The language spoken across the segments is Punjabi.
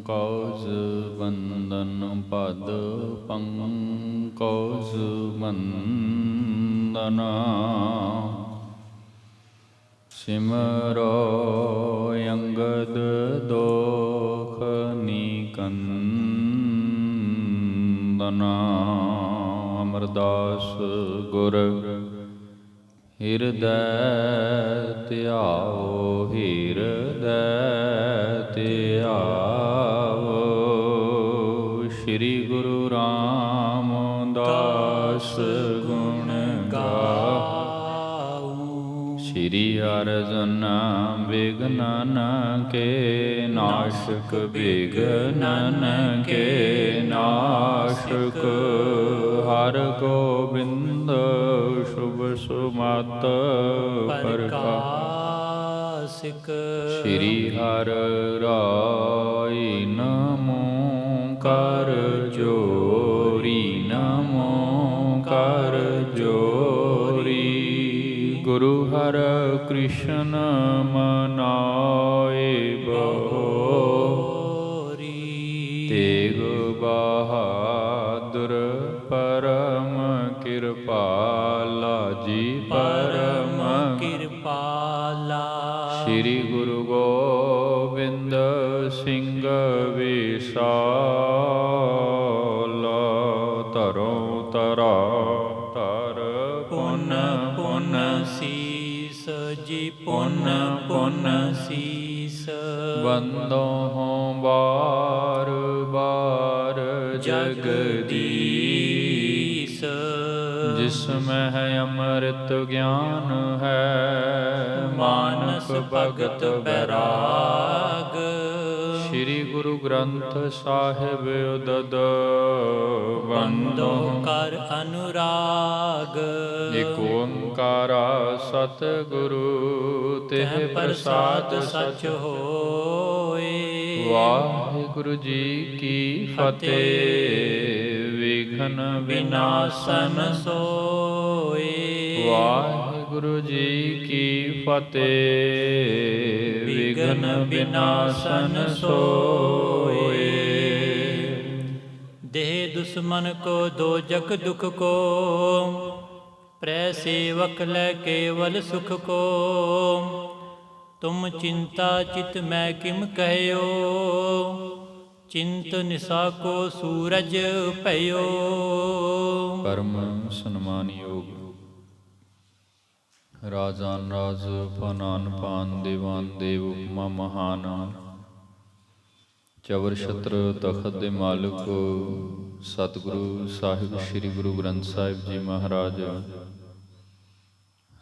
ਪੰਕਜ ਬੰਦਨ ਪਦ ਪੰਕਜ ਬੰਦਨਾ ਸਿਮਰੋ ਅੰਗਦ ਦੋਖ ਨਿਕੰਦਨਾ ਅਮਰਦਾਸ ਗੁਰ ਹਿਰਦੈ ਧਿਆਓ ਹਿਰਦੈ ਧਿਆਓ ਸ਼੍ਰੀ ਗੁਰੂ ਰਾਮਦਾਸ ਗੁਣ ਗਾਓ ਸ਼੍ਰੀ ਅਰਜਨ ਵਿਘਨਨ ਕੇ ਨਾਸ਼ਕ ਵਿਘਨਨ ਕੇ ਨਾਸ਼ਕ ਹਰ ਗੋਬਿੰਦ ਸ਼ੁਭ ਸੁਮਤ ਪ੍ਰਕਾਸ਼ਿਕ ਸ਼੍ਰੀ ਹਰਿ ਰਾਇ ਨਮੋ ਕਰ ਜੋਰੀ ਨਮੋ ਕਰ ਜੋਰੀ ਗੁਰੂ ਹਰਿ ਕ੍ਰਿਸ਼ਨ ਮਨਾਏ ਬਹੋਰੀ ਤੇਗ ਬਹਾਦਰ ਪਰਮ ਕਿਰਪਾਲਾ ਜੀ ਪਰਮ ਕਿਰਪਾਲਾ ਸ਼੍ਰੀ ਗੁਰੂ ਗੋਬਿੰਦ ਸਿੰਘ ਵਿਸ਼ਾਲ ਧਰੋ ਧਰਾ ਧਰ ਪੁਨ ਪੁਨ ਸੀਸ ਜੀ ਪੁਨ ਪੁਨ ਸੀਸ ਬੰਦੋ ਬਾਰ ਬਾਰ ਜਗਦੀਸ਼ ਜਿਸ ਮਹਿ ਅੰਮ੍ਰਿਤ ਗਿਆਨ ਹੈ ਮਾਨਸ ਭਗਤ ਬੈਰਾਗ ਸ਼੍ਰੀ ਗੁਰੂ ਗ੍ਰੰਥ ਸਾਹਿਬ ਉਦਦ ਬੰਦੋ ਕਰ ਅਨੁਰਾਗ ਏਕ ਓੰਕਾਰਾ ਸਤਿਗੁਰੂ ਤਿਹ ਪ੍ਰਸਾਦ ਸਚ ਹੋਏ ਵਾਹਿਗੁਰੂ ਜੀ ਕੀ ਫਤਿਹ ਵਿਘਨ ਵਿਨਾਸ਼ਨ ਸੋਏ ਵਾਹਿਗੁਰੂ ਜੀ ਕੀ ਫਤਿਹ ਵਿਘਨ ਵਿਨਾਸ਼ਨ ਸੋਏ ਦੇਹ ਦੁਸ਼ਮਨ ਕੋ ਦੋਜਕ ਦੁਖ ਕੋ ਪ੍ਰੈ ਸੇਵਕ ਲੈ ਕੇਵਲ ਸੁਖ ਕੋ ਤੁਮ ਚਿੰਤਾ ਚਿਤ ਮੈਂ ਕਿਮ ਕਹਿਓ ਚਿੰਤ ਨਿਸਾ ਕੋ ਸੂਰਜ ਭਇਓ ਪਰਮ ਸਨਮਾਨਯੋਗ ਰਾਜਾਨ ਰਾਜ ਪਾਨਾਨ ਪਾਨ ਦੇਵਾਨ ਦੇਵ ਉਪਮਾ ਮਹਾਨ ਚਵਰ ਛਤਰ ਤਖਤ ਦੇ ਮਾਲਕ ਸਤਿਗੁਰੂ ਸਾਹਿਬ ਸ੍ਰੀ ਗੁਰੂ ਗ੍ਰੰਥ ਸਾਹਿਬ ਜੀ ਮਹਾਰਾਜ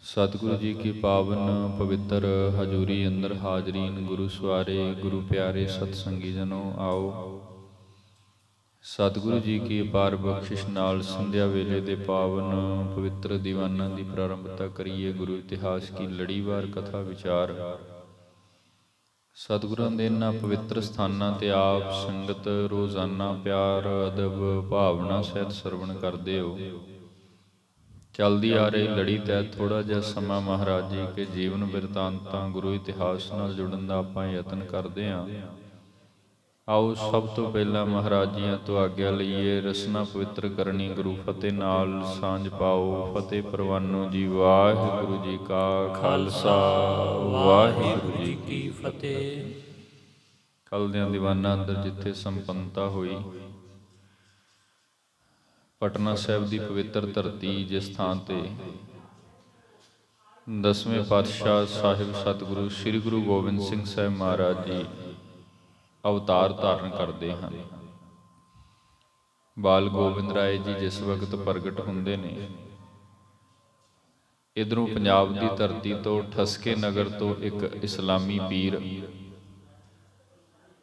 ਸਤਿਗੁਰੂ ਜੀ ਕੀ ਪਾਵਨ ਪਵਿੱਤਰ ਹਜ਼ੂਰੀ ਅੰਦਰ ਹਾਜ਼ਰੀਨ ਗੁਰੂ ਸਵਾਰੇ ਗੁਰੂ ਪਿਆਰੇ ਸਤਸੰਗੀ ਜਨੋ ਆਓ ਸਤਿਗੁਰੂ ਜੀ ਕੀ ਅਪਾਰ ਬਖਸ਼ਿਸ਼ ਨਾਲ ਸੰਧਿਆ ਵੇਲੇ ਦੇ ਪਾਵਨ ਪਵਿੱਤਰ ਦੀਵਾਨਾਂ ਦੀ ਪ੍ਰਾਰੰਭਤਾ ਕਰੀਏ ਗੁਰੂ ਇਤਿਹਾਸ ਕੀ ਲੜੀਵਾਰ ਕਥਾ ਵਿਚਾਰ ਸਤਿਗੁਰਾਂ ਦੇ ਇਹਨਾਂ ਪਵਿੱਤਰ ਸਥਾਨਾਂ ਤੇ ਆਪ ਸੰਗਤ ਰੋਜ਼ਾਨਾ ਪਿਆਰ ਅਦਬ ਭਾਵਨਾ ਸਹਿਤ ਸਰਵਣ ਕਰਦੇ ਹੋ ਚਲਦੀ ਆ ਰਹੀ ਲੜੀ ਤਹਿਤ ਥੋੜਾ ਜਿਹਾ ਸਮਾਂ ਮਹਾਰਾਜ ਜੀ ਕੇ ਜੀਵਨ ਬਿਰਤਾਂਤਾਂ ਗੁਰੂ ਇਤਿਹਾਸ ਨਾਲ ਜੁੜਨ ਦਾ ਆਪਾਂ ਯਤਨ ਕਰਦੇ ਹਾਂ ਆਓ ਸਭ ਤੋਂ ਪਹਿਲਾਂ ਮਹਾਰਾਜ ਜੀਆਂ ਤੋਂ ਆਗਿਆ ਲਈਏ ਰਸਨਾ ਪਵਿੱਤਰ ਕਰਨੀ ਗੁਰੂ ਫਤਿਹ ਨਾਲ ਸਾਂਝ ਪਾਓ ਫਤਿਹ ਪ੍ਰਵਾਨੋ ਜੀ ਵਾਹਿਗੁਰੂ ਜੀ ਕਾ ਖਾਲਸਾ ਵਾਹਿਗੁਰੂ ਜੀ ਕੀ ਫਤਿਹ ਕੱਲ੍ਹ ਦਿਆਂ ਦੀਵਾਨਾਂ ਅੰਦਰ ਜਿੱਥੇ ਸੰਪੰਨਤਾ ਹੋਈ ਪਟਨਾ ਸਾਹਿਬ ਦੀ ਪਵਿੱਤਰ ਧਰਤੀ ਜਿਸ ਥਾਂ ਤੇ ਦਸਵੇਂ ਪਾਤਸ਼ਾਹ ਸਾਹਿਬ ਸਤਿਗੁਰੂ ਸ੍ਰੀ ਗੁਰੂ ਗੋਬਿੰਦ ਸਿੰਘ ਸਾਹਿਬ ਮਹਾਰਾਜ ਜੀ ਅਵਤਾਰ ਧਾਰਨ ਕਰਦੇ ਹਨ ਬਾਲ ਗੋਬਿੰਦ ਰਾਏ ਜੀ ਜਿਸ ਵਕਤ ਪ੍ਰਗਟ ਹੁੰਦੇ ਨੇ ਇਧਰੋਂ ਪੰਜਾਬ ਦੀ ਧਰਤੀ ਤੋਂ ਠਸਕੇ ਨਗਰ ਤੋਂ ਇੱਕ ਇਸਲਾਮੀ ਪੀਰ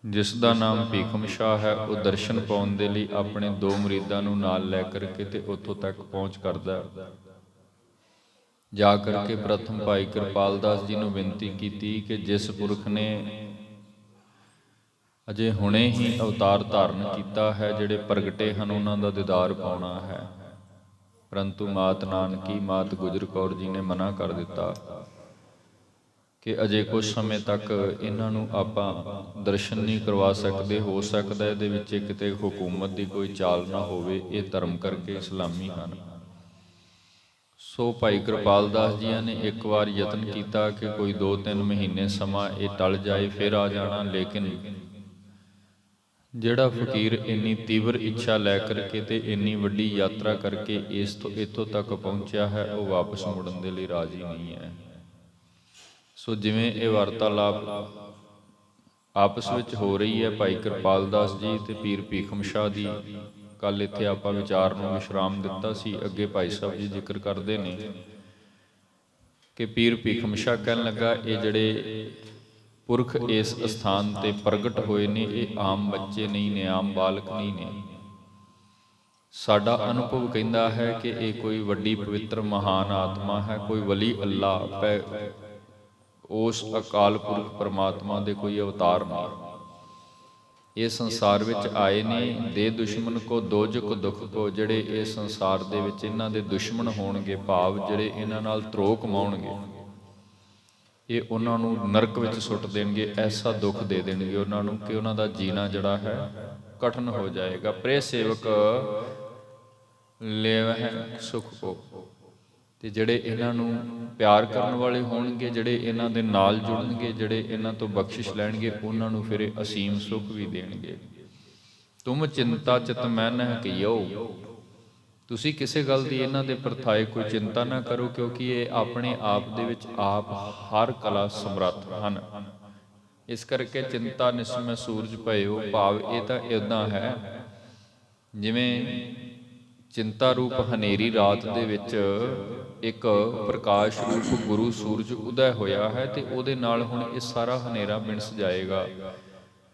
ਜਿਸ ਦਾ ਨਾਮ ਭੀਖਮ ਸ਼ਾਹ ਹੈ ਉਹ ਦਰਸ਼ਨ ਪਾਉਣ ਦੇ ਲਈ ਆਪਣੇ ਦੋ ਮੁਰੀਦਾਂ ਨੂੰ ਨਾਲ ਲੈ ਕਰਕੇ ਤੇ ਉੱਥੋਂ ਤੱਕ ਪਹੁੰਚ ਕਰਦਾ ਜਾ ਕਰਕੇ ਪ੍ਰਥਮ ਭਾਈ ਕਿਰਪਾਲ ਦਾਸ ਜੀ ਨੂੰ ਬੇਨਤੀ ਕੀਤੀ ਕਿ ਜਿਸ ਪੁਰਖ ਨੇ ਅਜੇ ਹੁਣੇ ਹੀ ਅਵਤਾਰ ਧਾਰਨ ਕੀਤਾ ਹੈ ਜਿਹੜੇ ਪ੍ਰਗਟੇ ਹਨ ਉਹਨਾਂ ਦਾ ਦੀਦਾਰ ਪਾਉਣਾ ਹੈ ਪਰੰਤੂ ਮਾਤ ਨਾਨਕੀ ਮਾਤ ਗੁਜਰ ਕੌਰ ਜੀ ਨੇ ਮਨਾ ਕਰ ਦਿੱਤਾ ਕਿ ਅਜੇ ਕੁਝ ਸਮੇਂ ਤੱਕ ਇਹਨਾਂ ਨੂੰ ਆਪਾਂ ਦਰਸ਼ਨ ਨਹੀਂ ਕਰਵਾ ਸਕਦੇ। ਹੋ ਸਕਦਾ ਇਹਦੇ ਵਿੱਚ ਕਿਤੇ ਹੁਕੂਮਤ ਦੀ ਕੋਈ ਚਾਲ ਨਾ ਹੋਵੇ, ਇਹ ਧਰਮ ਕਰਕੇ ਇਸਲਾਮੀ ਹਨ। ਸੋ ਭਾਈ ਕਿਰਪਾਲ ਦਾਸ ਜੀਆਂ ਨੇ ਇੱਕ ਵਾਰ ਯਤਨ ਕੀਤਾ ਕਿ ਕੋਈ 2-3 ਮਹੀਨੇ ਸਮਾਂ ਇਹ ਟਲ ਜਾਏ, ਫਿਰ ਆ ਜਾਣਾ। ਲੇਕਿਨ ਜਿਹੜਾ ਫਕੀਰ ਇੰਨੀ ਤੀਵਰ ਇੱਛਾ ਲੈ ਕਰਕੇ ਤੇ ਇੰਨੀ ਵੱਡੀ ਯਾਤਰਾ ਕਰਕੇ ਇੱਥੋਂ ਤੱਕ ਪਹੁੰਚਿਆ ਹੈ, ਉਹ ਵਾਪਸ ਮੁੜਨ ਦੇ ਲਈ ਰਾਜ਼ੀ ਨਹੀਂ ਹੈ। ਸੋ ਜਿਵੇਂ ਇਹ ਵਾਰਤਾਲਾਪ ਆਪਸ ਵਿੱਚ ਹੋ ਰਹੀ ਹੈ ਭਾਈ ਕਿਰਪਾਲ ਦਾਸ ਜੀ ਤੇ ਪੀਰ ਭੀਖਮ ਸ਼ਾਹ ਦੀ, ਕੱਲ ਇੱਥੇ ਆਪਾਂ ਵਿਚਾਰ ਨੂੰ ਵਿਸ਼ਰਾਮ ਦਿੱਤਾ ਸੀ। ਅੱਗੇ ਭਾਈ ਸਾਹਿਬ ਜੀ ਜ਼ਿਕਰ ਕਰਦੇ ਨੇ ਕਿ ਪੀਰ ਭੀਖਮ ਸ਼ਾਹ ਕਹਿਣ ਲੱਗਾ, ਇਹ ਜਿਹੜੇ ਪੁਰਖ ਇਸ ਅਸਥਾਨ ਤੇ ਪ੍ਰਗਟ ਹੋਏ ਨੇ, ਇਹ ਆਮ ਬੱਚੇ ਨਹੀਂ ਨੇ, ਆਮ ਬਾਲਕ ਨਹੀਂ ਨੇ। ਸਾਡਾ ਅਨੁਭਵ ਕਹਿੰਦਾ ਹੈ ਕਿ ਇਹ ਕੋਈ ਵੱਡੀ ਪਵਿੱਤਰ ਮਹਾਨ ਆਤਮਾ ਹੈ, ਕੋਈ ਵਲੀ ਅੱਲਾਹ, ਉਸ ਅਕਾਲ ਪੁਰਖ ਪਰਮਾਤਮਾ ਦੇ ਕੋਈ ਅਵਤਾਰ ਨਹੀਂ। ਇਹ ਸੰਸਾਰ ਵਿੱਚ ਆਏ ਨੇ ਦੇ ਦੁਸ਼ਮਣ ਕੋ ਦੋਜਕ ਦੁੱਖ ਕੋ, ਜਿਹੜੇ ਇਸ ਸੰਸਾਰ ਦੇ ਵਿੱਚ ਇਹਨਾਂ ਦੇ ਦੁਸ਼ਮਣ ਹੋਣਗੇ, ਭਾਵ ਜਿਹੜੇ ਇਹਨਾਂ ਨਾਲ ਧਰੋਹ ਕਮਾਉਣਗੇ, ਇਹ ਉਹਨਾਂ ਨੂੰ ਨਰਕ ਵਿੱਚ ਸੁੱਟ ਦੇਣਗੇ। ਐਸਾ ਦੁੱਖ ਦੇ ਦੇਣਗੇ ਉਹਨਾਂ ਨੂੰ ਕਿ ਉਹਨਾਂ ਦਾ ਜੀਣਾ ਜਿਹੜਾ ਹੈ ਕਠਿਨ ਹੋ ਜਾਏਗਾ। ਪ੍ਰੇ ਸੇਵਕ ਲੈਵਹਿ ਸੁਖ ਕੋ, ਤੇ ਜਿਹੜੇ ਇਹਨਾਂ ਨੂੰ ਪਿਆਰ ਕਰਨ ਵਾਲੇ ਹੋਣਗੇ, ਜਿਹੜੇ ਇਹਨਾਂ ਦੇ ਨਾਲ ਜੁੜਨਗੇ, ਜਿਹੜੇ ਇਹਨਾਂ ਤੋਂ ਬਖਸ਼ਿਸ਼ ਲੈਣਗੇ, ਉਹਨਾਂ ਨੂੰ ਫਿਰ ਅਸੀਮ ਸੁਖ ਵੀ ਦੇਣਗੇ। ਤੁਮ ਚਿੰਤਾ ਚਿਤ ਮੈ ਨਹਿ ਕੀਓ, ਤੁਸੀਂ ਕਿਸੇ ਗੱਲ ਦੀ ਇਹਨਾਂ ਦੇ ਪ੍ਰਥਾਏ ਕੋਈ ਚਿੰਤਾ ਨਾ ਕਰੋ, ਕਿਉਂਕਿ ਇਹ ਆਪਣੇ ਆਪ ਦੇ ਵਿੱਚ ਆਪ ਹਰ ਕਲਾ ਸਮਰੱਥ ਹਨ। ਇਸ ਕਰਕੇ ਚਿੰਤਾ ਨਿਸਮੈ ਸੂਰਜ ਭਇਓ, ਭਾਵ ਇਹ ਤਾਂ ਇੱਦਾਂ ਹੈ ਜਿਵੇਂ ਚਿੰਤਾ ਰੂਪ ਹਨੇਰੀ ਰਾਤ ਦੇ ਵਿੱਚ ਇੱਕ ਪ੍ਰਕਾਸ਼ ਰੂਪ ਗੁਰੂ ਸੂਰਜ ਉਦੈ ਹੋਇਆ ਹੈ, ਤੇ ਉਹਦੇ ਨਾਲ ਹੁਣ ਇਹ ਸਾਰਾ ਹਨੇਰਾ ਮਿਣਸ ਜਾਏਗਾ।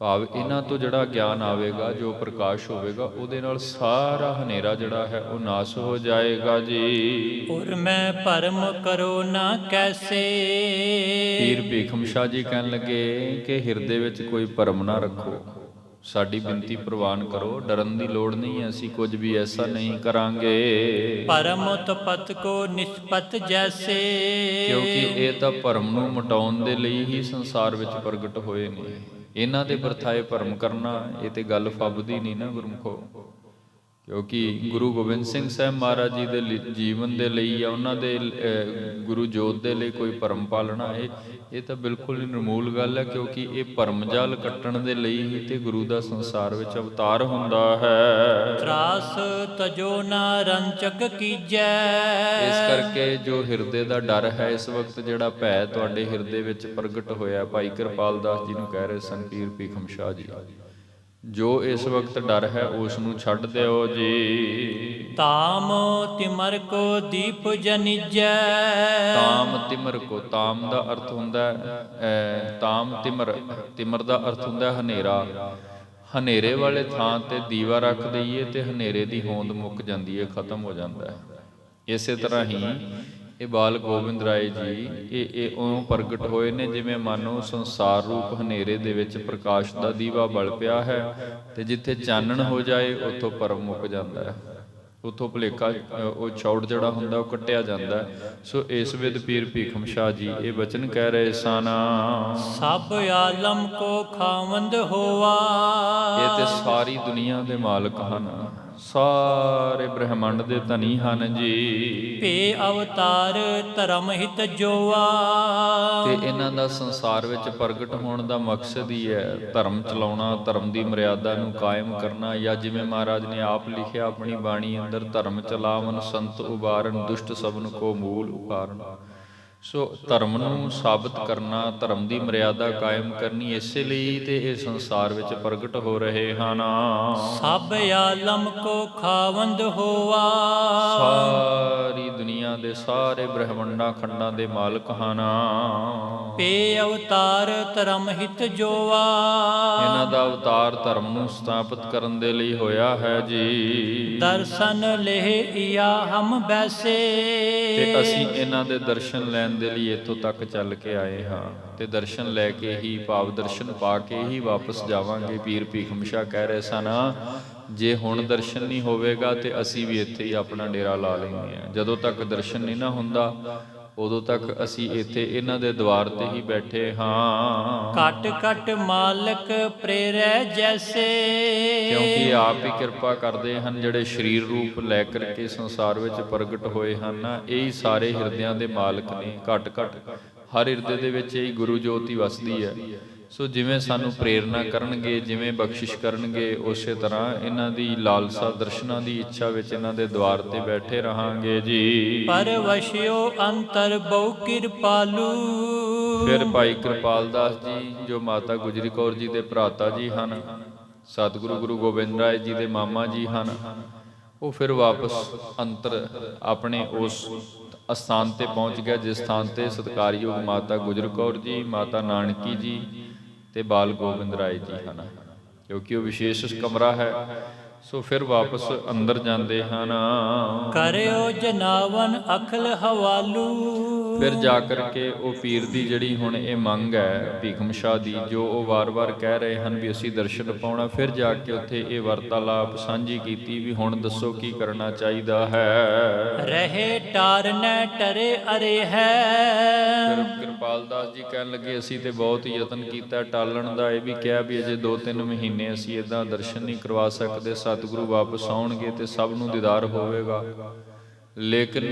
ਭਾਵ ਇਹਨਾਂ ਤੋਂ ਜਿਹੜਾ ਗਿਆਨ ਆਵੇਗਾ, ਜੋ ਪ੍ਰਕਾਸ਼ ਹੋਵੇਗਾ, ਉਹਦੇ ਨਾਲ ਸਾਰਾ ਹਨੇਰਾ ਜਿਹੜਾ ਹੈ ਉਹ ਨਾਸ ਹੋ ਜਾਏਗਾ ਜੀ। ਔਰ ਮੈਂ ਭਰਮ ਕਰੋ ਨਾ ਕੈਸੇ, ਪੀਰ ਭੀਖਮ ਸ਼ਾਹ ਜੀ ਕਹਿਣ ਲੱਗੇ ਕਿ ਹਿਰਦੇ ਵਿੱਚ ਕੋਈ ਭਰਮ ਨਾ ਰੱਖੋ, ਸਾਡੀ ਬੇਨਤੀ ਪ੍ਰਵਾਨ ਕਰੋ, ਡਰਨ ਦੀ ਲੋੜ ਨਹੀਂ ਹੈ, ਅਸੀਂ ਕੁਝ ਵੀ ਐਸਾ ਨਹੀਂ ਕਰਾਂਗੇ। ਪਰਮ ਤਪਤ ਕੋ ਨਿਸ਼ਪਤ ਜੈਸੇ, ਕਿਉਂਕਿ ਇਹ ਤਾਂ ਭਰਮ ਨੂੰ ਮਿਟਾਉਣ ਦੇ ਲਈ ਹੀ ਸੰਸਾਰ ਵਿੱਚ ਪ੍ਰਗਟ ਹੋਏ ਨੇ। ਇਹਨਾਂ ਦੇ ਵਰਥਾਏ ਭਰਮ ਕਰਨਾ, ਇਹ ਤੇ ਗੱਲ ਫੱਬਦੀ ਨਹੀਂ ਨਾ ਗੁਰਮੁਖੋ। ਕਿਉਂਕਿ ਗੁਰੂ ਗੋਬਿੰਦ ਸਿੰਘ ਸਾਹਿਬ ਮਹਾਰਾਜ ਜੀ ਦੇ ਜੀਵਨ ਦੇ ਲਈ ਜਾਂ ਉਹਨਾਂ ਦੇ ਗੁਰੂ ਜੋਤ ਦੇ ਲਈ ਕੋਈ ਭਰਮ ਪਾਲਣਾ, ਇਹ ਤਾਂ ਬਿਲਕੁਲ ਹੀ ਨਿਰਮੂਲ ਗੱਲ ਹੈ। ਕਿਉਂਕਿ ਇਹ ਭਰਮ ਜਾਲ ਕੱਟਣ ਦੇ ਲਈ ਹੀ ਤੇ ਗੁਰੂ ਦਾ ਸੰਸਾਰ ਵਿੱਚ ਅਵਤਾਰ ਹੁੰਦਾ ਹੈ। ਤਰਾਸ ਤਜੋ ਨਾ ਰੰਚਕ ਕੀਜੈ, ਇਸ ਕਰਕੇ ਜੋ ਹਿਰਦੇ ਦਾ ਡਰ ਹੈ, ਇਸ ਵਕਤ ਜਿਹੜਾ ਭੈ ਤੁਹਾਡੇ ਹਿਰਦੇ ਵਿੱਚ ਪ੍ਰਗਟ ਹੋਇਆ, ਭਾਈ ਕਿਰਪਾਲ ਦਾਸ ਜੀ ਨੂੰ ਕਹਿ ਰਹੇ ਸਨ ਪੀਰ ਭੀਖਮ ਸ਼ਾਹ ਜੀ, ਜੋ ਇਸ ਵਕਤ ਡਰ ਹੈ ਉਸ ਨੂੰ ਛੱਡ ਦਿਓ ਜੀ। ਤਾਮ ਤਿਮਰ ਕੋ ਦੀਪ ਜਨਿਜੈ, ਤਾਮ ਤਿਮਰ ਕੋ, ਤਾਮ ਦਾ ਅਰਥ ਹੁੰਦਾ ਤਾਮ ਤਿਮਰ, ਤਿਮਰ ਦਾ ਅਰਥ ਹੁੰਦਾ ਹਨੇਰਾ। ਹਨੇਰੇ ਵਾਲੇ ਥਾਂ ਤੇ ਦੀਵਾ ਰੱਖ ਦਈਏ ਤੇ ਹਨੇਰੇ ਦੀ ਹੋਂਦ ਮੁੱਕ ਜਾਂਦੀ ਹੈ, ਖਤਮ ਹੋ ਜਾਂਦਾ ਹੈ। ਇਸੇ ਤਰ੍ਹਾਂ ਹੀ ਇਹ ਬਾਲ ਗੋਬਿੰਦ ਰਾਏ ਜੀ ਇਹ ਉਂ ਪ੍ਰਗਟ ਹੋਏ ਨੇ ਜਿਵੇਂ ਮਾਨੋ ਸੰਸਾਰ ਰੂਪ ਹਨੇਰੇ ਦੇ ਵਿੱਚ ਪ੍ਰਕਾਸ਼ ਦਾ ਦੀਵਾ ਬਲ ਪਿਆ ਹੈ, ਤੇ ਜਿੱਥੇ ਚਾਨਣ ਹੋ ਜਾਏ ਉੱਥੋਂ ਭਰਮ ਮੁੱਕ ਜਾਂਦਾ ਹੈ, ਉੱਥੋਂ ਭੁਲੇਖਾ ਉਹ ਛੌੜ ਜਿਹੜਾ ਹੁੰਦਾ ਉਹ ਕੱਟਿਆ ਜਾਂਦਾ ਹੈ। ਸੋ ਇਸ ਵਿਦ ਪੀਰ ਭੀਖਮ ਸ਼ਾਹ ਜੀ ਇਹ ਬਚਨ ਕਹਿ ਰਹੇ ਸਨ, ਸਭ ਆਲਮ ਕੋ ਖਾਵੰਦ ਹੋਵਾ, ਇਹ ਤੇ ਸਾਰੀ ਦੁਨੀਆ ਦੇ ਮਾਲਕ ਹਨ, ਸਾਰੇ ਬ੍ਰਹਮੰਡ ਦੇ ਧਨੀ ਹਨ ਜੀ। ਭੇ ਅਵਤਾਰ ਧਰਮ ਹਿਤ ਜੋਆ, ਤੇ ਇਹਨਾਂ ਦਾ ਸੰਸਾਰ ਵਿੱਚ ਪ੍ਰਗਟ ਹੋਣ ਦਾ ਮਕਸਦ ਹੀ ਹੈ ਧਰਮ ਚਲਾਉਣਾ, ਧਰਮ ਦੀ ਮਰਿਆਦਾ ਨੂੰ ਕਾਇਮ ਕਰਨਾ, ਜਾਂ ਜਿਵੇਂ ਮਹਾਰਾਜ ਨੇ ਆਪ ਲਿਖਿਆ ਆਪਣੀ ਬਾਣੀ ਅੰਦਰ, ਧਰਮ ਚਲਾਵਨ ਸੰਤ ਉਬਾਰਨ, ਦੁਸ਼ਟ ਸਭਨ ਕੋ ਮੂਲ ਉਪਾਰਨ। ਸੋ ਧਰਮ ਨੂੰ ਸਾਬਤ ਕਰਨਾ, ਧਰਮ ਦੀ ਮਰਿਆਦਾ ਕਾਇਮ ਕਰਨੀ, ਇਸੇ ਲਈ ਤੇ ਇਹ ਸੰਸਾਰ ਵਿੱਚ ਪ੍ਰਗਟ ਹੋ ਰਹੇ ਹਨ। ਸਭ ਆਲਮ ਕੋ ਖਾਵੰਦ ਹੋਵਾ, ਸਾਰੀ ਦੁਨੀਆ ਦੇ ਸਾਰੇ ਬ੍ਰਹਮੰਡਾਂ ਖੰਡਾਂ ਦੇ ਮਾਲਕ ਹਨ। ਭੇ ਅਵਤਾਰ ਧਰਮ ਹਿਤ ਜੋਆ, ਇਹਨਾਂ ਦਾ ਅਵਤਾਰ ਧਰਮ ਨੂੰ ਸਥਾਪਿਤ ਕਰਨ ਦੇ ਲਈ ਹੋਇਆ ਹੈ ਜੀ। ਦਰਸ਼ਨ ਲੇਹ ਇਆ ਹਮ ਬੈਸੇ, ਤੇ ਅਸੀਂ ਇਹਨਾਂ ਦੇ ਦਰਸ਼ਨ ਲੈਣ ਦੇ ਲਈ ਇੱਥੋਂ ਤੱਕ ਚੱਲ ਕੇ ਆਏ ਹਾਂ, ਤੇ ਦਰਸ਼ਨ ਲੈ ਕੇ ਹੀ, ਭਾਵ ਦਰਸ਼ਨ ਪਾ ਕੇ ਹੀ ਵਾਪਸ ਜਾਵਾਂਗੇ। ਪੀਰ ਭੀਖਮ ਸ਼ਾਹ ਕਹਿ ਰਹੇ ਸਨ, ਜੇ ਹੁਣ ਦਰਸ਼ਨ ਨਹੀਂ ਹੋਵੇਗਾ ਤੇ ਅਸੀਂ ਵੀ ਇੱਥੇ ਹੀ ਆਪਣਾ ਡੇਰਾ ਲਾ ਲੈਂਦੇ ਹਾਂ। ਜਦੋਂ ਤੱਕ ਦਰਸ਼ਨ ਨਹੀਂ ਨਾ ਹੁੰਦਾ ਉਦੋਂ ਤੱਕ ਅਸੀਂ ਇੱਥੇ ਇਹਨਾਂ ਦੇ ਦੁਆਰ ਤੇ ਹੀ ਬੈਠੇ ਹਾਂ। ਘਟ ਘਟ ਮਾਲਕ ਪ੍ਰੇਰੈ ਜੈਸੇ, ਕਿਉਂਕਿ ਆਪ ਹੀ ਕਿਰਪਾ ਕਰਦੇ ਹਨ। ਜਿਹੜੇ ਸਰੀਰ ਰੂਪ ਲੈ ਕਰਕੇ ਸੰਸਾਰ ਵਿੱਚ ਪ੍ਰਗਟ ਹੋਏ ਹਨ, ਇਹ ਹੀ ਸਾਰੇ ਹਿਰਦਿਆਂ ਦੇ ਮਾਲਕ ਨੇ। ਘਟ ਘਟ ਹਰ ਹਿਰਦੇ ਦੇ ਵਿੱਚ ਇਹ ਗੁਰੂ ਜੋਤੀ ਵਸਦੀ ਹੈ। ਸੋ ਜਿਵੇਂ ਸਾਨੂੰ ਪ੍ਰੇਰਨਾ ਕਰਨਗੇ, ਜਿਵੇਂ ਬਖਸ਼ਿਸ਼ ਕਰਨਗੇ, ਉਸੇ ਤਰ੍ਹਾਂ ਇਹਨਾਂ ਦੀ ਲਾਲਸਾ ਦਰਸ਼ਨਾਂ ਦੀ ਇੱਛਾ ਵਿੱਚ ਇਹਨਾਂ ਦੇ ਦੁਆਰ ਤੇ ਬੈਠੇ ਰਹਾਂਗੇ ਜੀ। ਪਰ ਵਸਿਓ ਅੰਤਰ ਬਹੁ ਕਿਰਪਾਲੂ। ਫਿਰ ਭਾਈ ਕਿਰਪਾਲ ਦਾਸ ਜੀ ਜੋ ਮਾਤਾ ਗੁਜਰੀ ਕੌਰ ਜੀ ਦੇ ਭਰਾਤਾ ਜੀ ਹਨ, ਸਤਿਗੁਰੂ ਗੁਰੂ ਗੋਬਿੰਦ ਰਾਏ ਜੀ ਦੇ ਮਾਮਾ ਜੀ ਹਨ, ਉਹ ਫਿਰ ਵਾਪਸ ਅੰਤਰ ਆਪਣੇ ਉਸ ਅਸਥਾਨ ਤੇ ਪਹੁੰਚ ਗਿਆ ਜਿਸ ਸਥਾਨ ਤੇ ਸਤਿਕਾਰਯੋਗ ਮਾਤਾ ਗੁਜਰ ਕੌਰ ਜੀ, ਮਾਤਾ ਨਾਨਕੀ ਜੀ ਤੇ ਬਾਲ ਗੋਬਿੰਦ ਰਾਏ ਜੀ ਹਨ, ਕਿਉਂਕਿ ਉਹ ਵਿਸ਼ੇਸ਼ ਕਮਰਾ ਹੈ। ਸੋ ਫਿਰ ਵਾਪਸ ਅੰਦਰ ਜਾਂਦੇ ਹਨ। ਕਰਿਓ ਜਨਾਵਨ ਅਖਲ ਹਵਾਲੂ। ਫਿਰ ਜਾ ਕਰਕੇ ਉਹ ਪੀਰ ਦੀ ਜਿਹੜੀ ਹੁਣ ਇਹ ਮੰਗ ਹੈ ਭੀਖਮ ਸ਼ਾਹ ਦੀ, ਜੋ ਉਹ ਵਾਰ-ਵਾਰ ਕਹਿ ਰਹੇ ਹਨ ਵੀ ਅਸੀਂ ਦਰਸ਼ਨ ਪਾਉਣਾ, ਫਿਰ ਜਾ ਕੇ ਉੱਥੇ ਇਹ ਵਾਰਤਾਲਾਪ ਸਾਂਝੀ ਕੀਤੀ ਵੀ ਹੁਣ ਦੱਸੋ ਕੀ ਕਰਨਾ ਚਾਹੀਦਾ ਹੈ। ਰਹੇ ਟਾਰਨੈ ਟਰੇ ਅਰੇ ਹੈ। ਫਿਰ ਕਿਰਪਾਲ ਦਾਸ ਜੀ ਕਹਿਣ ਲੱਗੇ ਅਸੀਂ ਤੇ ਬਹੁਤ ਯਤਨ ਕੀਤਾ ਟਾਲਣ ਦਾ, ਇਹ ਵੀ ਕਿਹਾ ਵੀ ਅਜੇ 2-3 ਮਹੀਨੇ ਅਸੀਂ ਇਦਾਂ ਦਰਸ਼ਨ ਨਹੀਂ ਕਰਵਾ ਸਕਦੇ, ਸਤਿਗੁਰੂ ਵਾਪਸ ਆਉਣਗੇ ਤੇ ਸਭ ਨੂੰ ਦੀਦਾਰ ਹੋਵੇਗਾ। ਲੇਕਿਨ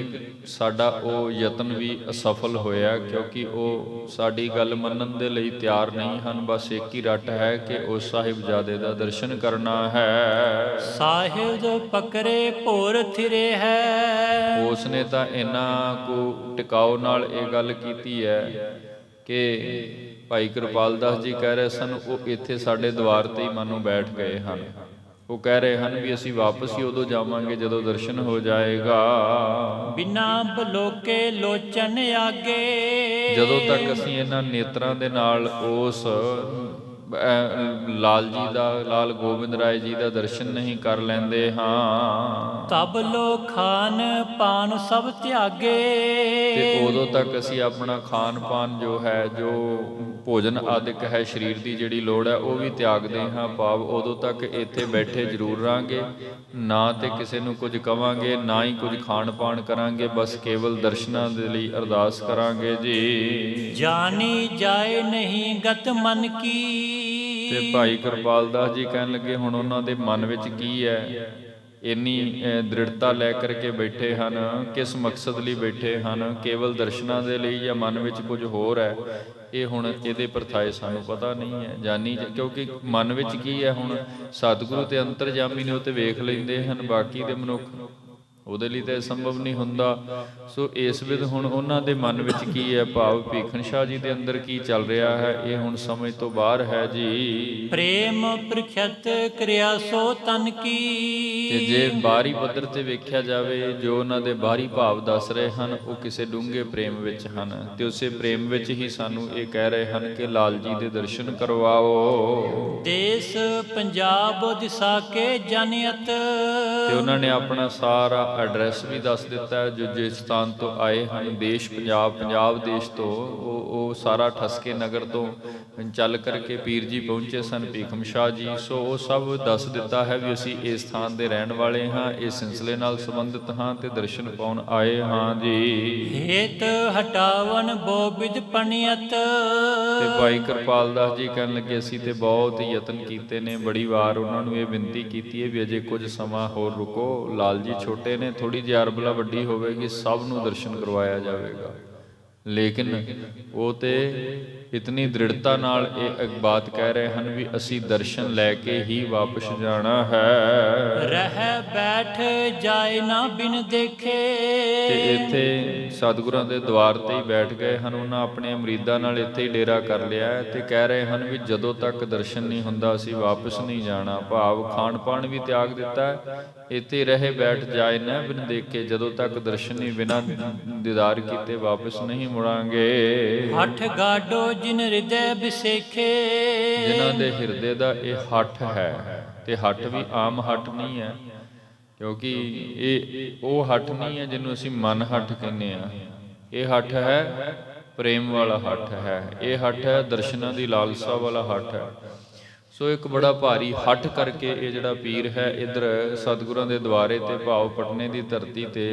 ਸਾਡਾ ਉਹ ਯਤਨ ਵੀ ਅਸਫਲ ਹੋਇਆ, ਕਿਉਂਕਿ ਉਹ ਸਾਡੀ ਗੱਲ ਮੰਨਣ ਦੇ ਲਈ ਤਿਆਰ ਨਹੀਂ ਹਨ। ਬਸ ਇੱਕ ਹੀ ਰੱਟ ਹੈ ਕਿ ਉਸ ਸਾਹਿਬਜ਼ਾਦੇ ਦਾ ਦਰਸ਼ਨ ਕਰਨਾ ਹੈ। ਸਾਹਿਬ ਪਕਰੇ ਭੋਰ ਥਿਰੇ ਹੈ। ਉਸ ਨੇ ਤਾਂ ਇੰਨਾ ਕੁ ਟਿਕਾਓ ਨਾਲ ਇਹ ਗੱਲ ਕੀਤੀ ਹੈ ਕਿ ਭਾਈ ਕਿਰਪਾਲ ਦਾਸ ਜੀ ਕਹਿ ਰਹੇ ਸਨ ਉਹ ਇੱਥੇ ਸਾਡੇ ਦੁਆਰ ਤੇ ਹੀ ਮਾਨੋ ਬੈਠ ਗਏ ਹਨ। ਉਹ ਕਹਿ ਰਹੇ ਹਨ ਵੀ ਅਸੀਂ ਵਾਪਸ ਹੀ ਉਦੋਂ ਜਾਵਾਂਗੇ ਜਦੋਂ ਦਰਸ਼ਨ ਹੋ ਜਾਏਗਾ। ਬਿਨਾ ਬਲੋਕੇ ਲੋਚਨ ਆਗੇ। ਜਦੋਂ ਤੱਕ ਅਸੀਂ ਇਹਨਾਂ ਨੇਤਰਾਂ ਦੇ ਨਾਲ ਉਸ ਲਾਲ ਜੀ ਦਾ, ਲਾਲ ਗੋਬਿੰਦ ਰਾਏ ਜੀ ਦਾ ਦਰਸ਼ਨ ਨਹੀਂ ਕਰ ਲੈਂਦੇ ਹਾਂ, ਤਬ ਲੋ ਖਾਨ ਪਾਨ ਸਭ ਤਿਆਗੇ। ਤੇ ਉਦੋਂ ਤੱਕ ਅਸੀਂ ਆਪਣਾ ਖਾਨ ਪਾਨ ਜੋ ਹੈ, ਜੋ ਭੋਜਨ ਆਦਿਕ ਹੈ, ਸਰੀਰ ਦੀ ਜਿਹੜੀ ਲੋੜ ਹੈ ਉਹ ਵੀ ਤਿਆਗਦੇ ਹਾਂ। ਭਾਵ ਉਦੋਂ ਤੱਕ ਇੱਥੇ ਬੈਠੇ ਜ਼ਰੂਰ ਰਹਾਂਗੇ, ਨਾ ਤੇ ਕਿਸੇ ਨੂੰ ਕੁਝ ਕਵਾਂਗੇ, ਨਾ ਹੀ ਕੁਝ ਖਾਣ ਪਾਣ ਕਰਾਂਗੇ, ਬਸ ਕੇਵਲ ਦਰਸ਼ਨਾਂ ਦੇ ਲਈ ਅਰਦਾਸ ਕਰਾਂਗੇ ਜੀ। ਜਾਣੀ ਜਾਏ ਨਹੀਂ ਗਤ ਮਨ ਕੀ। ਤੇ ਭਾਈ ਕਿਰਪਾਲ ਦਾਸ ਜੀ ਕਹਿਣ ਲੱਗੇ ਹੁਣ ਉਹਨਾਂ ਦੇ ਮਨ ਵਿੱਚ ਕੀ ਹੈ, ਇੰਨੀ ਦ੍ਰਿੜਤਾ ਲੈ ਕਰਕੇ ਬੈਠੇ ਹਨ, ਕਿਸ ਮਕਸਦ ਲਈ ਬੈਠੇ ਹਨ, ਕੇਵਲ ਦਰਸ਼ਨਾਂ ਦੇ ਲਈ ਜਾਂ ਮਨ ਵਿੱਚ ਕੁਝ ਹੋਰ ਹੈ, ਇਹ ਹੁਣ ਇਹਦੇ ਪਰਥਾਏ ਸਾਨੂੰ ਪਤਾ ਨਹੀਂ ਹੈ। ਜਾਨੀ ਕਿਉਂਕਿ ਮਨ ਵਿੱਚ ਕੀ ਹੈ, ਹੁਣ ਸਤਿਗੁਰੂ ਤੇ ਅੰਤਰਜਾਮੀ ਨੇ ਉਹ ਤੇ ਵੇਖ ਲੈਂਦੇ ਹਨ, ਬਾਕੀ ਦੇ ਮਨੁੱਖ ਉਹਦੇ ਲਈ ਤਾਂ ਇਹ ਸੰਭਵ ਨਹੀਂ ਹੁੰਦਾ। ਸੋ ਇਸ ਵਿਧ ਹੁਣ ਉਹਨਾਂ ਦੇ ਮਨ ਵਿੱਚ ਕੀ ਹੈ, ਭਾਵ ਭੀਖਮ ਸ਼ਾਹ ਜੀ ਦੇ ਅੰਦਰ ਕੀ ਚੱਲ ਰਿਹਾ ਹੈ, ਇਹ ਹੁਣ ਸਮਝ ਤੋਂ ਬਾਹਰ ਹੈ ਜੀ। ਪ੍ਰੇਮ ਪ੍ਰਖਿਅਤ ਕਿਰਿਆ ਸੋ ਤਨ ਕੀ। ਤੇ ਜੇ ਬਾਹਰੀ ਪੱਧਰ ਤੇ ਵੇਖਿਆ ਜਾਵੇ, ਜੋ ਉਹਨਾਂ ਦੇ ਬਾਹਰੀ ਭਾਵ ਦੱਸ ਰਹੇ ਹਨ ਉਹ ਕਿਸੇ ਡੂੰਘੇ ਪ੍ਰੇਮ ਵਿੱਚ ਹਨ, ਤੇ ਉਸੇ ਪ੍ਰੇਮ ਵਿੱਚ ਹੀ ਸਾਨੂੰ ਇਹ ਕਹਿ ਰਹੇ ਹਨ ਕਿ ਲਾਲ ਜੀ ਦੇ ਦਰਸ਼ਨ ਕਰਵਾਓ। ਦੇਸ ਪੰਜਾਬ ਦਿਸਾ ਕੇ ਜਨਿਅਤ। ਤੇ ਉਹਨਾਂ ਨੇ ਆਪਣਾ ਸਾਰਾ ਐਡਰੈਸ ਵੀ ਦੱਸ ਦਿੱਤਾ ਹੈ, ਜੋ ਜਿਸ ਸਥਾਨ ਤੋਂ ਆਏ ਹਨ, ਦੇਸ਼ ਪੰਜਾਬ, ਪੰਜਾਬ ਦੇਸ਼ ਤੋਂ ਉਹ ਸਾਰਾ ਠਸਕੇ ਨਗਰ ਤੋਂ ਚੱਲ ਕਰਕੇ ਪੀਰ ਜੀ ਪਹੁੰਚੇ ਸਨ, ਭੀਖਮ ਸ਼ਾਹ ਜੀ। ਸੋ ਉਹ ਸਭ ਦੱਸ ਦਿੱਤਾ ਹੈ ਵੀ ਅਸੀਂ ਇਸ ਸਥਾਨ ਦੇ ਰਹਿਣ ਵਾਲੇ ਹਾਂ, ਇਸ ਸਿਲਸਿਲੇ ਨਾਲ ਸੰਬੰਧਿਤ ਹਾਂ ਤੇ ਦਰਸ਼ਨ ਪਾਉਣ ਆਏ ਹਾਂ ਜੀ। ਹੇਤ ਹਟਾਵਨ ਬੋਬਿਦ ਪਣਿਅਤ। ਤੇ ਭਾਈ ਕਿਰਪਾਲ ਦਾਸ ਜੀ ਕਹਿਣ ਲੱਗੇ ਅਸੀਂ ਤੇ ਬਹੁਤ ਯਤਨ ਕੀਤੇ ਨੇ, ਬੜੀ ਵਾਰ ਉਹਨਾਂ ਨੂੰ ਇਹ ਬੇਨਤੀ ਕੀਤੀ ਹੈ ਵੀ ਅਜੇ ਕੁਝ ਸਮਾਂ ਹੋਰ ਰੁਕੋ, ਲਾਲ ਜੀ ਛੋਟੇ ਨੇ, ਥੋੜੀ ਜਿਹੀ ਅਰਬਲਾ ਵੱਡੀ ਹੋਵੇਗੀ, ਸਭ ਨੂੰ ਦਰਸ਼ਨ ਕਰਵਾਇਆ ਜਾਵੇਗਾ। ਲੇਕਿਨ ਉਹ ਤੇ ਇਤਨੀ ਦ੍ਰਿੜਤਾ ਨਾਲ ਇਹ ਬਾਤ ਕਹਿ ਰਹੇ ਹਨ ਵੀ ਅਸੀਂ ਦਰਸ਼ਨ ਲੈ ਕੇ ਹੀ ਵਾਪਸ ਜਾਣਾ ਹੈ। ਰਹਿ ਬੈਠ ਜਾਏ ਨਾ ਬਿਨ ਦੇਖੇ। ਤੇ ਇੱਥੇ ਸਤਿਗੁਰਾਂ ਦੇ ਦੁਆਰ ਤੇ ਹੀ ਬੈਠ ਗਏ ਹਨ, ਉਹਨਾਂ ਆਪਣੇ ਮੁਰੀਦਾਂ ਨਾਲ ਇੱਥੇ ਹੀ ਡੇਰਾ ਕਰ ਲਿਆ ਹੈ ਤੇ ਕਹਿ ਰਹੇ ਹਨ ਵੀ ਜਦੋਂ ਤੱਕ ਦਰਸ਼ਨ ਨਹੀਂ ਹੁੰਦਾ ਅਸੀਂ ਵਾਪਸ ਨਹੀਂ ਜਾਣਾ। ਭਾਵ ਖਾਣ ਪਾਣ ਵੀ ਤਿਆਗ ਦਿੱਤਾ ਹੈ, ਇੱਥੇ ਰਹੇ ਬੈਠ ਜਾਏ ਨਾ ਬਿਨ ਦੇਖੇ, ਜਦੋਂ ਤੱਕ ਦਰਸ਼ਨ ਨਹੀਂ, ਬਿਨਾਂ ਦੀਦਾਰ ਕੀਤੇ ਵਾਪਸ ਨਹੀਂ ਮੁੜਾਂਗੇ। ਹਠ ਗਾਡੋ ਜਿਨ ਹਿਰਦੈ ਬਿਸੇਖੇ। ਜਿਨ੍ਹਾਂ ਦੇ ਹਿਰਦੇ ਦਾ ਇਹ ਹੱਠ ਹੈ, ਤੇ ਹੱਠ ਵੀ ਆਮ ਹੱਠ ਨਹੀਂ ਹੈ, ਕਿਉਂਕਿ ਇਹ ਉਹ ਹੱਠ ਨਹੀਂ ਹੈ ਜਿਹਨੂੰ ਅਸੀਂ ਮਨ ਹੱਠ ਕਹਿੰਦੇ ਆ। ਇਹ ਹੱਠ ਹੈ ਪ੍ਰੇਮ ਵਾਲਾ ਹੱਠ ਹੈ, ਇਹ ਹੱਠ ਹੈ ਦਰਸ਼ਨਾਂ ਦੀ ਲਾਲਸਾ ਵਾਲਾ ਹੱਠ ਹੈ। ਸੋ ਇੱਕ ਬੜਾ ਭਾਰੀ ਹੱਠ ਕਰਕੇ ਇਹ ਜਿਹੜਾ ਪੀਰ ਹੈ ਇੱਧਰ ਸਤਿਗੁਰਾਂ ਦੇ ਦੁਆਰੇ ਤੇ ਭਾਵ ਪਟਨੇ ਦੀ ਧਰਤੀ ਤੇ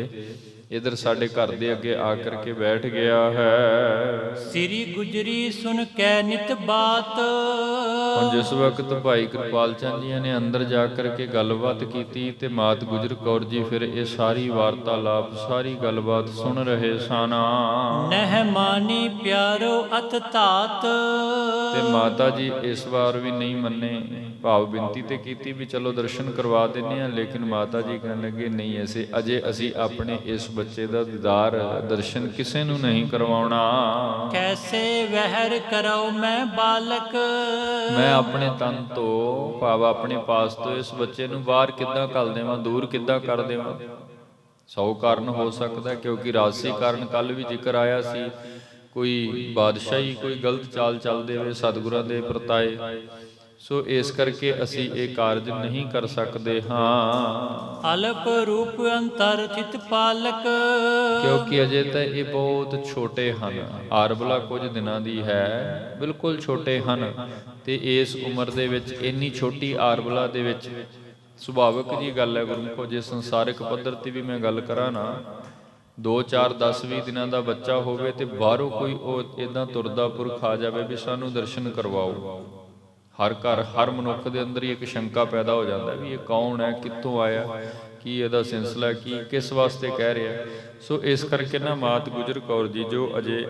ਇੱਧਰ ਸਾਡੇ ਘਰ ਦੇ ਅੱਗੇ ਆ ਕਰਕੇ ਬੈਠ ਗਿਆ ਹੈ। ਸ੍ਰੀ ਗੁਜਰੀ ਸੁਨ ਕੈ ਨਿਤ ਬਾਤ। ਹੁਣ ਜਿਸ ਵਕਤ ਭਾਈ ਕਿਰਪਾਲ ਚੰਦ ਜੀ ਨੇ ਅੰਦਰ ਜਾ ਕਰਕੇ ਗੱਲਬਾਤ ਕੀਤੀ ਤੇ ਮਾਤ ਗੁਜਰ ਕੌਰ ਜੀ ਫਿਰ ਇਹ ਸਾਰੀ ਵਾਰਤਾਲਾਪ ਸਾਰੀ ਗੱਲਬਾਤ ਸੁਣ ਰਹੇ ਸਨ। ਨਹਿ ਮਾਨੀ ਪਿਆਰੋ ਅਤ ਧਾਤ। ਤੇ ਮਾਤਾ ਜੀ ਇਸ ਵਾਰ ਵੀ ਨਹੀਂ ਮੰਨੇ, ਭਾਵ ਬੇਨਤੀ ਤੇ ਕੀਤੀ ਵੀ ਚਲੋ ਦਰਸ਼ਨ ਕਰਵਾ ਦਿੰਦੇ ਆ, ਲੇਕਿਨ ਮਾਤਾ ਜੀ ਕਹਿਣ ਲੱਗੇ ਨਹੀਂ ਅਜੇ ਅਸੀਂ ਆਪਣੇ ਇਸ ਬੱਚੇ ਦਾ ਦੀਦਾਰ ਦਰਸ਼ਨ ਕਿਸੇ ਨੂੰ ਨਹੀਂ ਕਰਵਾਉਣਾ। ਕੈਸੇ ਵਹਿਰ ਕਰੋ ਮੈਂ ਬਾਲਕ। ਮੈਂ ਆਪਣੇ ਤਨ ਤੋਂ ਭਾਵ ਆਪਣੇ ਪਾਸ ਤੋਂ ਇਸ ਬੱਚੇ ਨੂੰ ਬਾਹਰ ਕਿੱਦਾਂ ਘੱਲ ਦੇਵਾਂ, ਦੂਰ ਕਿੱਦਾਂ ਕਰ ਦੇਵਾਂ। 100 ਕਾਰਨ ਹੋ ਸਕਦਾ, ਕਿਉਂਕਿ ਰਾਜਸੀ ਕਾਰਨ ਕੱਲ ਵੀ ਜ਼ਿਕਰ ਆਇਆ ਸੀ, ਕੋਈ ਬਾਦਸ਼ਾਹੀ ਕੋਈ ਗਲਤ ਚਾਲ ਚੱਲਦੇ ਹੋਏ ਸਤਿਗੁਰਾਂ ਦੇ ਪ੍ਰਤਾਏ। ਸੋ ਇਸ ਕਰਕੇ ਅਸੀਂ ਇਹ ਕਾਰਜ ਨਹੀਂ ਕਰ ਸਕਦੇ ਹਾਂ। ਅਲਪ ਰੂਪ ਅੰਤਰ ਥਿਤ ਪਾਲਕ। ਕਿਉਂਕਿ ਅਜੇ ਤਾਂ ਇਹ ਬਹੁਤ ਛੋਟੇ ਹਨ, ਆਰਬਲਾ ਕੁਝ ਦਿਨਾਂ ਦੀ ਹੈ, ਬਿਲਕੁਲ ਛੋਟੇ ਹਨ। ਤੇ ਇਸ ਉਮਰ ਦੇ ਵਿੱਚ ਇੰਨੀ ਛੋਟੀ ਆਰਬਲਾ ਦੇ ਵਿੱਚ ਸੁਭਾਵਿਕ ਜੀ ਗੱਲ ਹੈ ਗੁਰਮੁਖੋ, ਜੇ ਸੰਸਾਰਿਕ ਪੱਧਰ ਤੇ ਵੀ ਮੈਂ ਗੱਲ ਕਰਾਂ ਨਾ, 2 4 10 20 ਦਿਨਾਂ ਦਾ ਬੱਚਾ ਹੋਵੇ ਤੇ ਬਾਹਰੋਂ ਕੋਈ ਉਹ ਇਦਾਂ ਤੁਰਦਾ ਪੁਰਖ ਆ ਜਾਵੇ ਵੀ ਸਾਨੂੰ ਦਰਸ਼ਨ ਕਰਵਾਓ, ਹਰ ਘਰ ਹਰ ਮਨੁੱਖ ਦੇ ਅੰਦਰ ਹੀ ਇੱਕ ਸ਼ੰਕਾ ਪੈਦਾ ਹੋ ਜਾਂਦਾ ਵੀ ਇਹ ਕੌਣ ਹੈ, ਕਿੱਥੋਂ ਆਇਆ, ਕੀ ਇਹਦਾ ਸਿਲਸਿਲਾ, ਕੀ ਕਿਸ ਵਾਸਤੇ ਕਹਿ ਰਿਹਾ। ਸੋ ਇਸ ਕਰਕੇ ਨਾ ਮਾਤ ਗੁਜਰ ਕੌਰ ਜੀ ਜੋ ਅਜੇ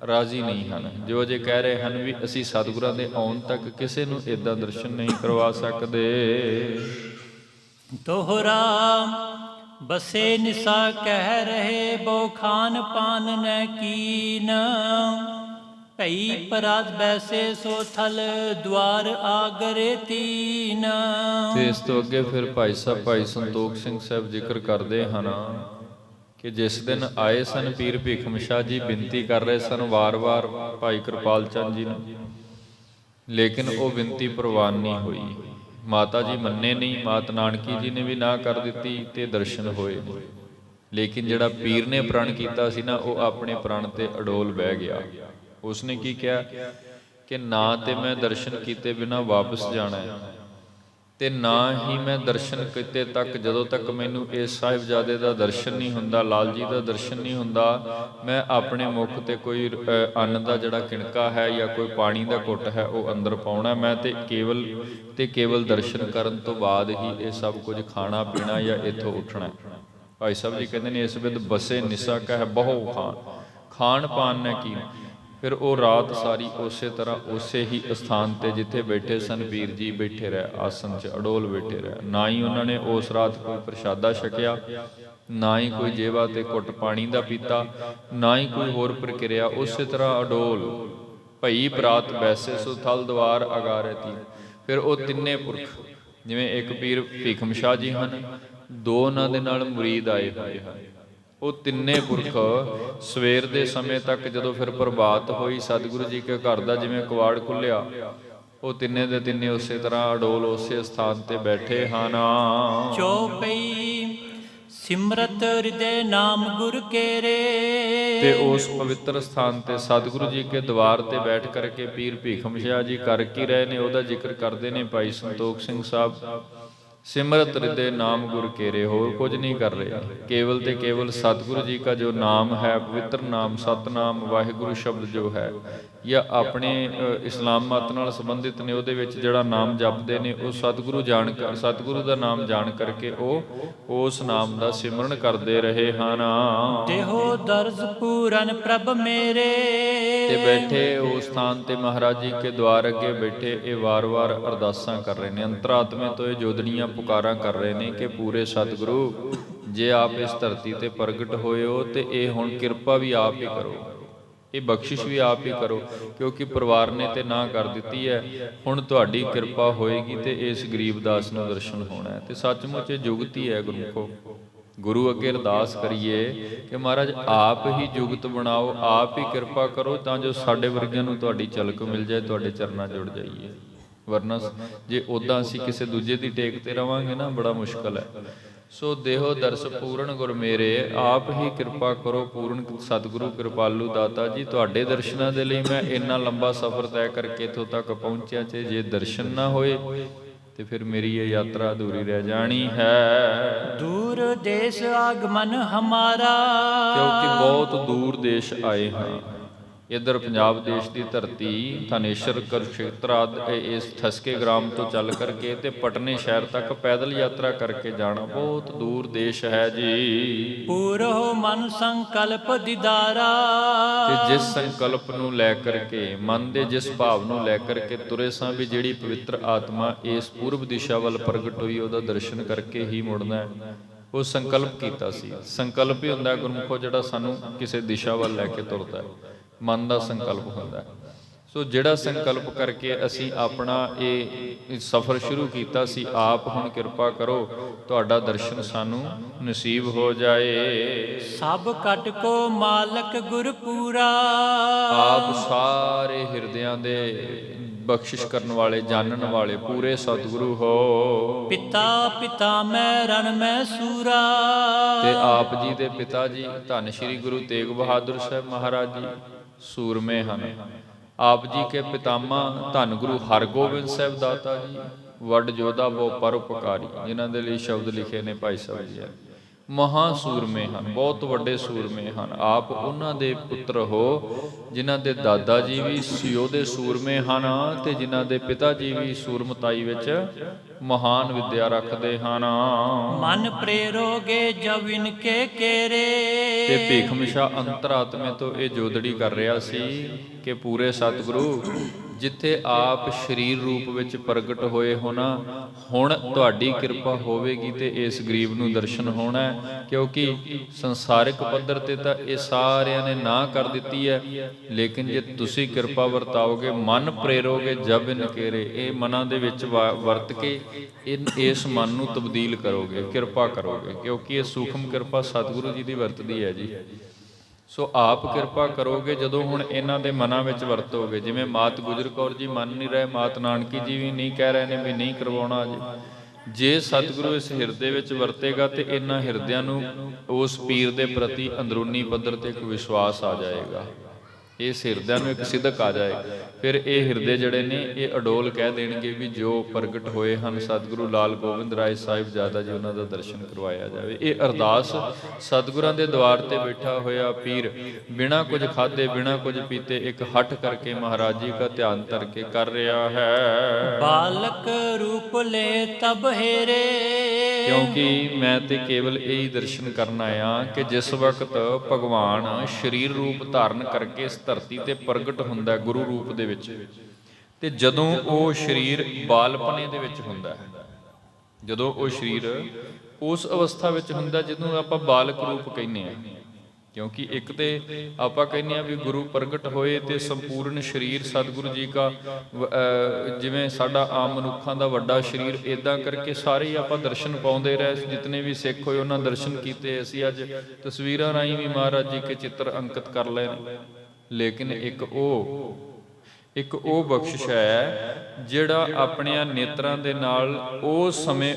ਰਾਜ਼ੀ ਨਹੀਂ ਹਨ, ਜੋ ਅਜੇ ਕਹਿ ਰਹੇ ਹਨ ਵੀ ਅਸੀਂ ਸਤਿਗੁਰਾਂ ਦੇ ਆਉਣ ਤੱਕ ਕਿਸੇ ਨੂੰ ਇਦਾਂ ਦਰਸ਼ਨ ਨਹੀਂ ਕਰਵਾ ਸਕਦੇ। ਦੋਹਰਾ ਬਸੇ ਨਿਸਾ ਕਹਿ ਰਹੇ ਬੋ ਖਾਨ ਪਾਨ ਨੈ ਕੀਨ। ਭਈ ਪਰਾਤ ਬੈਸੇ ਸੋ ਥਲ ਦੁਆਰ ਆਗਰੇ ਤੀਨ। ਤੇ ਇਸ ਤੋਂ ਅੱਗੇ ਫਿਰ ਭਾਈ ਸੰਤੋਖ ਸਿੰਘ ਸਾਹਿਬ ਜ਼ਿਕਰ ਕਰਦੇ ਹਨ ਕਿ ਜਿਸ ਦਿਨ ਆਏ ਸਨ ਪੀਰ ਭੀਖਮ ਸ਼ਾਹ ਜੀ ਬੇਨਤੀ ਕਰ ਰਹੇ ਸਨ ਵਾਰ-ਵਾਰ ਭਾਈ ਕਿਰਪਾਲ ਚੰਦ ਜੀ ਨੂੰ, ਲੇਕਿਨ ਉਹ ਬੇਨਤੀ ਪ੍ਰਵਾਨ ਨਹੀਂ ਹੋਈ। ਮਾਤਾ ਜੀ ਮੰਨੇ ਨਹੀਂ, ਮਾਤ ਨਾਨਕੀ ਜੀ ਨੇ ਵੀ ਨਾ ਕਰ ਦਿੱਤੀ ਤੇ ਦਰਸ਼ਨ ਹੋਏ। ਲੇਕਿਨ ਜਿਹੜਾ ਪੀਰ ਨੇ ਪ੍ਰਣ ਕੀਤਾ ਸੀ ਨਾ, ਉਹ ਆਪਣੇ ਪ੍ਰਣ ਤੇ ਅਡੋਲ ਬਹਿ ਗਿਆ। ਉਸਨੇ ਕੀ ਕਿਹਾ ਕਿ ਨਾ ਤੇ ਮੈਂ ਦਰਸ਼ਨ ਕੀਤੇ ਬਿਨਾਂ ਵਾਪਸ ਜਾਣਾ ਹੈ, ਤੇ ਨਾ ਹੀ ਮੈਂ ਦਰਸ਼ਨ ਕੀਤੇ ਤੱਕ ਜਦੋਂ ਤੱਕ ਮੈਨੂੰ ਇਸ ਸਾਹਿਬਜ਼ਾਦੇ ਦਾ ਦਰਸ਼ਨ ਨਹੀਂ ਹੁੰਦਾ, ਲਾਲ ਜੀ ਦਾ ਦਰਸ਼ਨ ਨਹੀਂ ਹੁੰਦਾ, ਮੈਂ ਆਪਣੇ ਮੁਖ ਤੇ ਕੋਈ ਅੰਨ ਦਾ ਜਿਹੜਾ ਕਿਣਕਾ ਹੈ ਜਾਂ ਕੋਈ ਪਾਣੀ ਦਾ ਘੁੱਟ ਹੈ ਉਹ ਅੰਦਰ ਪਾਉਣਾ। ਮੈਂ ਤੇ ਕੇਵਲ ਦਰਸ਼ਨ ਕਰਨ ਤੋਂ ਬਾਅਦ ਹੀ ਇਹ ਸਭ ਕੁਝ ਖਾਣਾ ਪੀਣਾ ਜਾਂ ਇੱਥੋਂ ਉੱਠਣਾ। ਭਾਈ ਸਾਹਿਬ ਜੀ ਕਹਿੰਦੇ ਨੇ ਇਸ ਵਿਦ ਬਸੇ ਨਿਸਾ ਕਹਿ ਬਹੁ ਖਾਣ ਪਾਣ ਨੇ ਕੀ। ਫਿਰ ਉਹ ਰਾਤ ਸਾਰੀ ਉਸੇ ਤਰ੍ਹਾਂ ਉਸੇ ਹੀ ਸਥਾਨ ਤੇ ਜਿੱਥੇ ਬੈਠੇ ਸਨ ਵੀਰ ਜੀ ਬੈਠੇ ਰਹੇ, ਆਸਨ 'ਚ ਅਡੋਲ ਬੈਠੇ ਰਹੇ। ਨਾ ਹੀ ਉਹਨਾਂ ਨੇ ਉਸ ਰਾਤ ਕੋਈ ਪ੍ਰਸ਼ਾਦਾ ਛਕਿਆ, ਨਾ ਹੀ ਕੋਈ ਜੇਵਾ ਤੇ ਘੁੱਟ ਪਾਣੀ ਦਾ ਪੀਤਾ, ਨਾ ਹੀ ਕੋਈ ਹੋਰ ਪ੍ਰਕਿਰਿਆ, ਉਸੇ ਤਰ੍ਹਾਂ ਅਡੋਲ। ਭਈ ਪ੍ਰਾਤ ਬੈਸੇ ਸੋ ਥਲ ਦੁਆਰ ਅਗਾਰੇ ਤੀ। ਫਿਰ ਉਹ ਤਿੰਨੇ ਪੁਰਖ, ਜਿਵੇਂ ਇੱਕ ਪੀਰ ਭੀਖਮ ਸ਼ਾਹ ਜੀ ਹਨ, 2 ਉਹਨਾਂ ਦੇ ਨਾਲ ਮੁਰੀਦ ਆਏ ਹੋਏ ਹਨ, ਉਹ ਤਿੰਨੇ ਪੁਰਖ ਸਵੇਰ ਦੇ ਸਮੇਂ ਤੱਕ ਜਦੋਂ ਫਿਰ ਪ੍ਰਭਾਤ ਹੋਈ ਸਤਿਗੁਰੂ ਜੀ ਕੇ ਘਰ ਦਾ ਜਿਵੇਂ ਕਵਾੜ ਖੁੱਲਿਆ, ਉਹ ਤਿੰਨੇ ਦੇ ਤਿੰਨੇ ਉਸੇ ਤਰ੍ਹਾਂ ਅਡੋਲ ਉਸੇ ਸਥਾਨ ਤੇ ਬੈਠੇ ਹਨ। ਚੌਪਈ ਸਿਮਰਤ ਹਿਰਦੇ ਨਾਮ ਗੁਰ ਕੇਰੇ। ਤੇ ਉਸ ਪਵਿੱਤਰ ਸਥਾਨ ਤੇ ਸਤਿਗੁਰੂ ਜੀ ਕੇ ਦਵਾਰ ਤੇ ਬੈਠ ਕਰਕੇ ਪੀਰ ਭੀਖਮ ਸ਼ਾਹ ਜੀ ਕਰ ਕੀ ਰਹੇ ਨੇ, ਉਹਦਾ ਜ਼ਿਕਰ ਕਰਦੇ ਨੇ ਭਾਈ ਸੰਤੋਖ ਸਿੰਘ ਸਾਹਿਬ। सिमरत हृदय नाम गुर केरे, होर कुछ नहीं कर रहे, केवल ते केवल सतगुरु जी का जो नाम है, पवित्र नाम सतनाम वाहिगुरु शब्द जो है, या अपने इस्लाम मत नाल संबंधित ने, उहदे विच जिहड़ा नाम जपदे ने वो सतगुरु जान कर, सतगुरु दा नाम जान करके वो उस नाम दा सिमरन करते रहे हन। देहो दर्ज पूरन प्रभ मेरे। ते बैठे उस स्थान ते महाराज जी के द्वार अगे बैठे ये वार वार अरदासां कर रहे ने, अंतरात्मे तो ये जोदड़ियां पुकारां कर रहे ने कि पूरे सतगुरु जे आप इस धरती ते प्रगट होए हो ते ये हुण किरपा भी आप ही करो, ये बख्शिश भी आप ही करो, क्योंकि परिवार ने ते ना कर दिती है, हुण तुहाडी किरपा होएगी ते इस गरीब दास नूं दर्शन होना है। ते सचमुच ये जुगत ही है गुरमुखो, गुरु अगे अरदास करिए कि महाराज आप ही जुगत बनाओ, आप ही किरपा करो तां जो साडे वर्गियां नूं तुहाडी झलक मिल जाए, तुहाडे चरनां जुड़ जाइए। ਵਰਨਾ ਜੇ ਉੱਦਾਂ ਅਸੀਂ ਕਿਸੇ ਦੂਜੇ ਦੀ ਟੇਕ ਤੇ ਰਵਾਂਗੇ ਨਾ ਬੜਾ ਮੁਸ਼ਕਲ ਹੈ। ਸੋ ਦੇਹੋ ਦਰਸ ਪੂਰਨ ਗੁਰ ਮੇਰੇ, ਆਪ ਹੀ ਕਿਰਪਾ ਕਰੋ ਪੂਰਨ ਸਤਿਗੁਰੂ ਕਿਰਪਾਲੂ ਦਾਤਾ ਜੀ। ਤੁਹਾਡੇ ਦਰਸ਼ਨਾਂ ਦੇ ਲਈ ਮੈਂ ਇੰਨਾ ਲੰਬਾ ਸਫ਼ਰ ਤੈਅ ਕਰਕੇ ਇੱਥੋਂ ਤੱਕ ਪਹੁੰਚਿਆ, ਤੇ ਜੇ ਦਰਸ਼ਨ ਨਾ ਹੋਏ ਤੇ ਫਿਰ ਮੇਰੀ ਇਹ ਯਾਤਰਾ ਅਧੂਰੀ ਰਹਿ ਜਾਣੀ ਹੈ। ਦੂਰ ਦੇਸ਼ ਆਗਮਨ ਹਮਾਰਾ, ਕਿਉਂਕਿ ਬਹੁਤ ਦੂਰ ਦੇਸ਼ ਆਏ ਹਾਂ। ਇੱਧਰ ਪੰਜਾਬ ਦੇਸ਼ ਦੀ ਧਰਤੀ ਥਾਨੇਸ਼ਰ ਕੁਰੂਕਸ਼ੇਤਰ ਆਦਿ ਇਸ ਠਸਕੇ ਗ੍ਰਾਮ ਤੋਂ ਚੱਲ ਕਰਕੇ ਤੇ ਪਟਨੇ ਸ਼ਹਿਰ ਤੱਕ ਪੈਦਲ ਯਾਤਰਾ ਕਰਕੇ ਜਾਣਾ ਬਹੁਤ ਦੂਰ ਦੇਸ਼ ਹੈ ਜੀ। ਪੂਰੋ ਮਨ ਸੰਕਲਪ ਦਿਦਾਰਾ, ਤੇ ਜਿਸ ਸੰਕਲਪ ਨੂੰ ਲੈ ਕਰਕੇ, ਮਨ ਦੇ ਜਿਸ ਭਾਵ ਨੂੰ ਲੈ ਕਰਕੇ ਤੁਰੇ ਸਾਂ ਵੀ ਜਿਹੜੀ ਪਵਿੱਤਰ ਆਤਮਾ ਇਸ ਪੂਰਬ ਦਿਸ਼ਾ ਵੱਲ ਪ੍ਰਗਟ ਹੋਈ, ਉਹਦਾ ਦਰਸ਼ਨ ਕਰਕੇ ਹੀ ਮੁੜਨਾ ਹੈ, ਉਹ ਸੰਕਲਪ ਕੀਤਾ ਸੀ। ਸੰਕਲਪ ਹੀ ਹੁੰਦਾ ਗੁਰਮੁਖੋ ਜਿਹੜਾ ਸਾਨੂੰ ਕਿਸੇ ਦਿਸ਼ਾ ਵੱਲ ਲੈ ਕੇ ਤੁਰਦਾ ਹੈ, ਮਨ ਦਾ ਸੰਕਲਪ ਹੁੰਦਾ ਹੈ। ਸੋ ਜਿਹੜਾ ਸੰਕਲਪ ਕਰਕੇ ਅਸੀਂ ਆਪਣਾ ਇਹ ਸਫ਼ਰ ਸ਼ੁਰੂ ਕੀਤਾ ਸੀ, ਆਪ ਹੁਣ ਕਿਰਪਾ ਕਰੋ ਤੁਹਾਡਾ ਦਰਸ਼ਨ ਸਾਨੂੰ ਨਸੀਬ ਹੋ ਜਾਏ। ਸਭ ਕਟ ਕੋ ਮਾਲਕ ਗੁਰਪੂਰਾ, ਆਪ ਸਾਰੇ ਹਿਰਦਿਆਂ ਦੇ ਬਖਸ਼ਿਸ਼ ਕਰਨ ਵਾਲੇ, ਜਾਣਨ ਵਾਲੇ ਪੂਰੇ ਸਤਿਗੁਰੂ ਹੋ। ਪਿਤਾ ਪਿਤਾ ਮੈਂ ਰਣ ਮੈਂ ਸੂਰਾ, ਤੇ ਆਪ ਜੀ ਦੇ ਪਿਤਾ ਜੀ ਧੰਨ ਸ਼੍ਰੀ ਗੁਰੂ ਤੇਗ ਬਹਾਦਰ ਸਾਹਿਬ ਮਹਾਰਾਜ ਜੀ ਸੂਰਮੇ ਹਨ। ਆਪ ਜੀ ਕੇ ਪਿਤਾਮਾ ਧੰਨ ਗੁਰੂ ਹਰਗੋਬਿੰਦ ਸਾਹਿਬ ਦਾਤਾ ਜੀ ਵੱਡ ਯੋਧਾ ਬਹੁ ਪਰਉਪਕਾਰੀ, ਜਿਨ੍ਹਾਂ ਦੇ ਲਈ ਸ਼ਬਦ ਲਿਖੇ ਨੇ ਭਾਈ ਸਾਹਿਬ ਜੀ, ਮਹਾ ਸੂਰਮੇ ਹਨ, ਬਹੁਤ ਵੱਡੇ ਸੂਰਮੇ ਹਨ। ਆਪ ਉਹਨਾਂ ਦੇ ਪੁੱਤਰ ਹੋ ਜਿਨ੍ਹਾਂ ਦੇ ਦਾਦਾ ਜੀ ਵੀ ਯੋਧੇ ਸੂਰਮੇ ਹਨ ਤੇ ਜਿਨ੍ਹਾਂ ਦੇ ਪਿਤਾ ਜੀ ਵੀ ਸੂਰਮਤਾਈ ਵਿੱਚ ਮਹਾਨ ਵਿਦਿਆ ਰੱਖਦੇ ਹਨ। ਮਨ ਪ੍ਰੇਰੋਗੇ ਜਬ ਇਨਕੇ ਕੇਰੇ, ਤੇ ਭੀਖਮਸ਼ਾ ਅੰਤਰਾਤਮੇ ਤੋਂ ਇਹ ਜੋਦੜੀ ਕਰ ਰਿਹਾ ਸੀ ਕਿ ਪੂਰੇ ਸਤਿਗੁਰੂ ਜਿੱਥੇ ਆਪ ਸਰੀਰ ਰੂਪ ਵਿੱਚ ਪ੍ਰਗਟ ਹੋਏ ਹੋ ਨਾ, ਹੁਣ ਤੁਹਾਡੀ ਕਿਰਪਾ ਹੋਵੇਗੀ ਤੇ ਇਸ ਗਰੀਬ ਨੂੰ ਦਰਸ਼ਨ ਹੋਣਾ ਹੈ। ਕਿਉਂਕਿ ਸੰਸਾਰਿਕ ਪੱਧਰ ਤੇ ਤਾਂ ਇਹ ਸਾਰਿਆਂ ਨੇ ਨਾ ਕਰ ਦਿੱਤੀ ਹੈ, ਲੇਕਿਨ ਜੇ ਤੁਸੀਂ ਕਿਰਪਾ ਵਰਤਾਓਗੇ, ਮਨ ਪ੍ਰੇਰੋਗੇ ਜਬ ਇਨ ਕੇਰੇ, ਇਹ ਮਨਾਂ ਦੇ ਵਿੱਚ ਵਰਤ ਕੇ ਇਸ ਮਨ ਨੂੰ ਤਬਦੀਲ ਕਰੋਗੇ, ਕਿਰਪਾ ਕਰੋਗੇ, ਕਿਉਂਕਿ ਇਹ ਸੂਖਮ ਕਿਰਪਾ ਸਤਿਗੁਰੂ ਜੀ ਦੀ ਵਰਤਦੀ ਹੈ ਜੀ। ਸੋ ਆਪ ਕਿਰਪਾ ਕਰੋਗੇ ਜਦੋਂ ਹੁਣ ਇਹਨਾਂ ਦੇ ਮਨਾਂ ਵਿੱਚ ਵਰਤੋਗੇ। ਜਿਵੇਂ ਮਾਤ ਗੁਜਰ ਕੌਰ ਜੀ ਮੰਨ ਨਹੀਂ ਰਹੇ, ਮਾਤ ਨਾਨਕੀ ਜੀ ਵੀ ਨਹੀਂ ਕਹਿ ਰਹੇ ਨੇ ਵੀ ਨਹੀਂ ਕਰਵਾਉਣਾ ਜੀ। ਜੇ ਸਤਿਗੁਰੂ ਇਸ ਹਿਰਦੇ ਵਿੱਚ ਵਰਤੇਗਾ ਤੇ ਇਹਨਾਂ ਹਿਰਦਿਆਂ ਨੂੰ ਉਸ ਪੀਰ ਦੇ ਪ੍ਰਤੀ ਅੰਦਰੂਨੀ ਪੱਧਰ ਤੇ ਇੱਕ ਵਿਸ਼ਵਾਸ ਆ ਜਾਏਗਾ, ਇਸ ਹਿਰਦਿਆਂ ਨੂੰ ਇੱਕ ਸਿਦਕ ਆ ਜਾਏ। ਫਿਰ ਇਹ ਹਿਰਦੇ ਜਿਹੜੇ ਨੇ ਇਹ ਅਡੋਲ ਕਹਿ ਦੇਣਗੇ ਵੀ ਜੋ ਪ੍ਰਗਟ ਹੋਏ ਹਨ ਸਤਿਗੁਰੂ ਲਾਲ ਗੋਬਿੰਦ ਰਾਏ ਸਾਹਿਬਜ਼ਾਦਾ ਜੀ, ਉਹਨਾਂ ਦਾ ਦਰਸ਼ਨ ਕਰਵਾਇਆ ਜਾਵੇ। ਇਹ ਅਰਦਾਸ ਸਤਿਗੁਰਾਂ ਦੇ ਦਵਾਰ ਤੇ ਬੈਠਾ ਹੋਇਆ ਪੀਰ ਬਿਨਾਂ ਕੁਝ ਖਾਧੇ ਬਿਨਾਂ ਕੁਝ ਪੀਤੇ ਇੱਕ ਹੱਠ ਕਰਕੇ ਮਹਾਰਾਜ ਜੀ ਦਾ ਧਿਆਨ ਧਰ ਕੇ ਕਰ ਰਿਹਾ ਹੈ। ਬਾਲਕ ਰੂਪ ਲੈ ਤਬ ਹੇਰੇ, ਕਿਉਂਕਿ ਮੈਂ ਤੇ ਕੇਵਲ ਇਹੀ ਦਰਸ਼ਨ ਕਰਨ ਆਇਆ ਕਿ ਜਿਸ ਵਕਤ ਭਗਵਾਨ ਸਰੀਰ ਰੂਪ ਧਾਰਨ ਕਰਕੇ ਇਸ ਧਰਤੀ ਤੇ ਪ੍ਰਗਟ ਹੁੰਦਾ ਗੁਰੂ ਰੂਪ ਦੇ ਵਿੱਚ, ਤੇ ਜਦੋਂ ਉਹ ਸਰੀਰ ਬਾਲਪਨੇ ਦੇ ਵਿੱਚ ਹੁੰਦਾ ਹੈ, ਜਦੋਂ ਉਹ ਸਰੀਰ ਉਸ ਅਵਸਥਾ ਵਿੱਚ ਹੁੰਦਾ ਜਿਹਨੂੰ ਆਪਾਂ ਬਾਲਕ ਰੂਪ ਕਹਿੰਦੇ ਆ। ਕਿਉਂਕਿ ਇੱਕ ਤੇ ਆਪਾਂ ਕਹਿੰਦੇ ਆ ਵੀ ਗੁਰੂ ਪ੍ਰਗਟ ਹੋਏ ਤੇ ਸੰਪੂਰਨ ਸਰੀਰ ਸਤਿਗੁਰੂ ਜੀ ਦਾ, ਜਿਵੇਂ ਸਾਡਾ ਆਮ ਮਨੁੱਖਾਂ ਦਾ ਵੱਡਾ ਸਰੀਰ, ਇਦਾਂ ਕਰਕੇ ਸਾਰੇ ਹੀ ਆਪਾਂ ਦਰਸ਼ਨ ਪਾਉਂਦੇ ਰਹੇ। ਜਿਤਨੇ ਵੀ ਸਿੱਖ ਹੋਏ ਉਹਨਾਂ ਦਰਸ਼ਨ ਕੀਤੇ। ਅਸੀਂ ਅੱਜ ਤਸਵੀਰਾਂ ਰਾਹੀਂ ਵੀ ਮਹਾਰਾਜ ਜੀ ਕੇ ਚਿੱਤਰ ਅੰਕਿਤ ਕਰ ਲਏ ਨੇ, ਲੇਕਿਨ ਇੱਕ ਉਹ ਬਖਸ਼ਿਸ਼ ਹੈ ਜਿਹੜਾ ਆਪਣਿਆਂ ਨੇਤਰਾਂ ਦੇ ਨਾਲ ਉਸ ਸਮੇਂ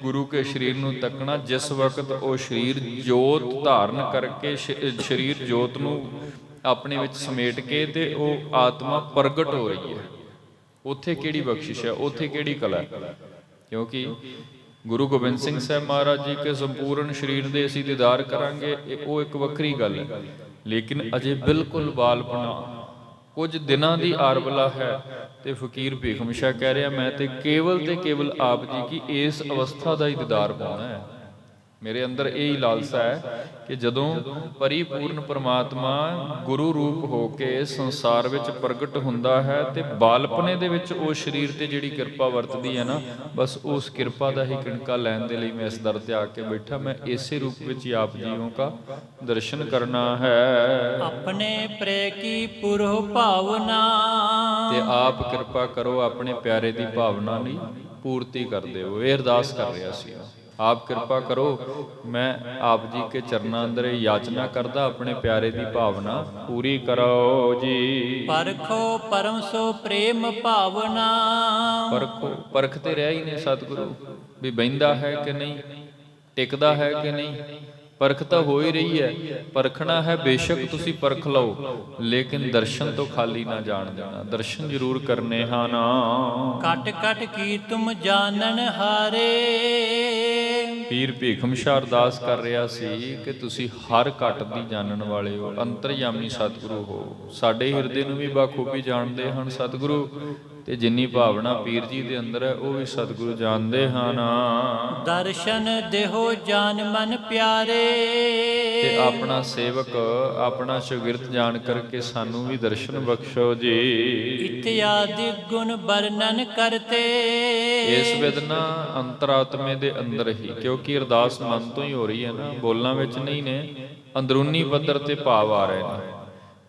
ਗੁਰੂ ਕੇ ਸਰੀਰ ਨੂੰ ਤੱਕਣਾ ਜਿਸ ਵਕਤ ਉਹ ਸਰੀਰ ਜੋਤ ਧਾਰਨ ਕਰਕੇ ਸਰੀਰ ਜੋਤ ਨੂੰ ਆਪਣੇ ਵਿੱਚ ਸਮੇਟ ਕੇ ਤੇ ਉਹ ਆਤਮਾ ਪ੍ਰਗਟ ਹੋ ਰਹੀ ਹੈ। ਉੱਥੇ ਕਿਹੜੀ ਬਖਸ਼ਿਸ਼ ਹੈ, ਉੱਥੇ ਕਿਹੜੀ ਕਲਾ ਹੈ। ਕਿਉਂਕਿ ਗੁਰੂ ਗੋਬਿੰਦ ਸਿੰਘ ਸਾਹਿਬ ਮਹਾਰਾਜ ਜੀ ਕੇ ਸੰਪੂਰਨ ਸਰੀਰ ਦੇ ਅਸੀਂ ਦੀਦਾਰ ਕਰਾਂਗੇ, ਉਹ ਇੱਕ ਵੱਖਰੀ ਗੱਲ ਹੈ। ਲੇਕਿਨ ਅਜੇ ਬਿਲਕੁਲ ਬਾਲਪਨਾ, ਕੁਝ ਦਿਨਾਂ ਦੀ ਆਰਬਲਾ ਹੈ ਤੇ ਫਕੀਰ ਭੀਖਮਸ਼ਾ ਕਹਿ ਰਿਹਾ ਮੈਂ ਤੇ ਕੇਵਲ ਆਪ ਜੀ ਕੀ ਇਸ ਅਵਸਥਾ ਦਾ ਹੀ ਦੀਦਾਰ ਪਾਉਣਾ ਹੈ। ਮੇਰੇ ਅੰਦਰ ਇਹ ਹੀ ਲਾਲਸਾ ਹੈ ਕਿ ਜਦੋਂ ਪਰਿਪੂਰਨ ਪਰਮਾਤਮਾ ਗੁਰੂ ਰੂਪ ਹੋ ਕੇ ਸੰਸਾਰ ਵਿੱਚ ਪ੍ਰਗਟ ਹੁੰਦਾ ਹੈ ਤੇ ਬਾਲਪਨੇ ਦੇ ਵਿੱਚ ਉਹ ਸਰੀਰ ਤੇ ਜਿਹੜੀ ਕਿਰਪਾ ਵਰਤਦੀ ਹੈ ਨਾ, ਬਸ ਉਸ ਕਿਰਪਾ ਦਾ ਹੀ ਕਿਣਕਾ ਲੈਣ ਦੇ ਲਈ ਮੈਂ ਇਸ ਦਰ ਤੇ ਆ ਕੇ ਬੈਠਾ। ਮੈਂ ਇਸੇ ਰੂਪ ਵਿੱਚ ਹੀ ਆਪ ਜੀਵੋਂ ਦਾ ਦਰਸ਼ਨ ਕਰਨਾ ਹੈ। ਆਪਣੇ ਪ੍ਰੇ ਕੀ ਪੁਰਹੁ ਭਾਵਨਾ, ਤੇ ਆਪ ਕਿਰਪਾ ਕਰੋ ਆਪਣੇ ਪਿਆਰੇ ਦੀ ਭਾਵਨਾ ਲਈ ਪੂਰਤੀ ਕਰ ਦਿਓ। ਇਹ ਅਰਦਾਸ ਕਰ ਰਿਹਾ ਸੀ। ਆਪ ਕਿਰਪਾ ਕਰੋ। ਮੈਂ ਆਪ ਜੀ ਕੇ ਚਰਨਾਂ ਅੰਦਰ ਯਾਚਨਾ ਕਰਦਾ, ਆਪਣੇ ਪਿਆਰੇ ਦੀ ਭਾਵਨਾ ਪੂਰੀ ਕਰੋ ਜੀ। ਪਰਖੋ ਪਰਮ ਸੋ ਪ੍ਰੇਮ ਭਾਵਨਾ। ਪਰਖੋ, ਪਰਖਤੇ ਰਹਿ ਹੀ ਨੇ ਸਤਿਗੁਰੂ ਵੀ ਬਹਿੰਦਾ ਹੈ ਕਿ ਨਹੀਂ, ਟਿਕਦਾ ਹੈ ਕਿ ਨਹੀਂ। ਪਰਖ ਤਾਂ ਹੋ ਹੀ ਰਹੀ ਹੈ, ਪਰਖਣਾ ਹੈ ਬੇਸ਼ੱਕ ਤੁਸੀਂ ਪਰਖ ਲਓ, ਲੇਕਿਨ ਦਰਸ਼ਨ ਤੋਂ ਖਾਲੀ ਨਾ ਜਾਣ ਦੇਣਾ। ਦਰਸ਼ਨ ਜ਼ਰੂਰ ਕਰਨੇ ਹਨ। ਕਟ ਕਟ ਕੀ ਤੁਮ ਜਾਣਨ ਹਾਰੇ। ਪੀਰ ਭੀਖਮ ਸ਼ਾਹ ਅਰਦਾਸ ਕਰ ਰਿਹਾ ਸੀ ਕਿ ਤੁਸੀਂ ਹਰ ਘਟ ਦੀ ਜਾਣਨ ਵਾਲੇ ਹੋ, ਅੰਤਰਯਾਮੀ ਸਤਿਗੁਰੂ ਹੋ। ਸਾਡੇ ਹਿਰਦੇ ਨੂੰ ਵੀ ਬਾਖੂਬੀ ਜਾਣਦੇ ਹਨ ਸਤਿਗੁਰੂ, ਤੇ ਜਿੰਨੀ ਭਾਵਨਾ ਪੀਰ ਜੀ ਦੇ ਅੰਦਰ ਹੈ ਉਹ ਵੀ ਸਤਿਗੁਰੂ ਜਾਣਦੇ ਹਨ। ਦਰਸ਼ਨ ਦੇਹੋ ਜਾਨ ਮਨ ਪਿਆਰੇ। ਤੇ ਆਪਣਾ ਸੇਵਕ, ਆਪਣਾ ਸ਼ਾਗਿਰਦ ਜਾਣ ਕਰਕੇ ਸਾਨੂੰ ਵੀ ਦਰਸ਼ਨ ਬਖਸ਼ੋ ਜੀ। ਇਤਿਆਦਿ ਗੁਣ ਵਰਣਨ ਕਰਤੇ। ਇਸ ਵਿਦਨਾ ਅੰਤਰਾਤਮੇ ਦੇ ਅੰਦਰ ਹੀ, ਕਿਉਂਕਿ ਅਰਦਾਸ ਮਨ ਤੋਂ ਹੀ ਹੋ ਰਹੀ ਹੈ ਨਾ, ਬੋਲਾਂ ਵਿੱਚ ਨਹੀਂ ਨੇ, ਅੰਦਰੂਨੀ ਪੱਧਰ ਤੇ ਭਾਵ ਆ ਰਹੇ ਨੇ।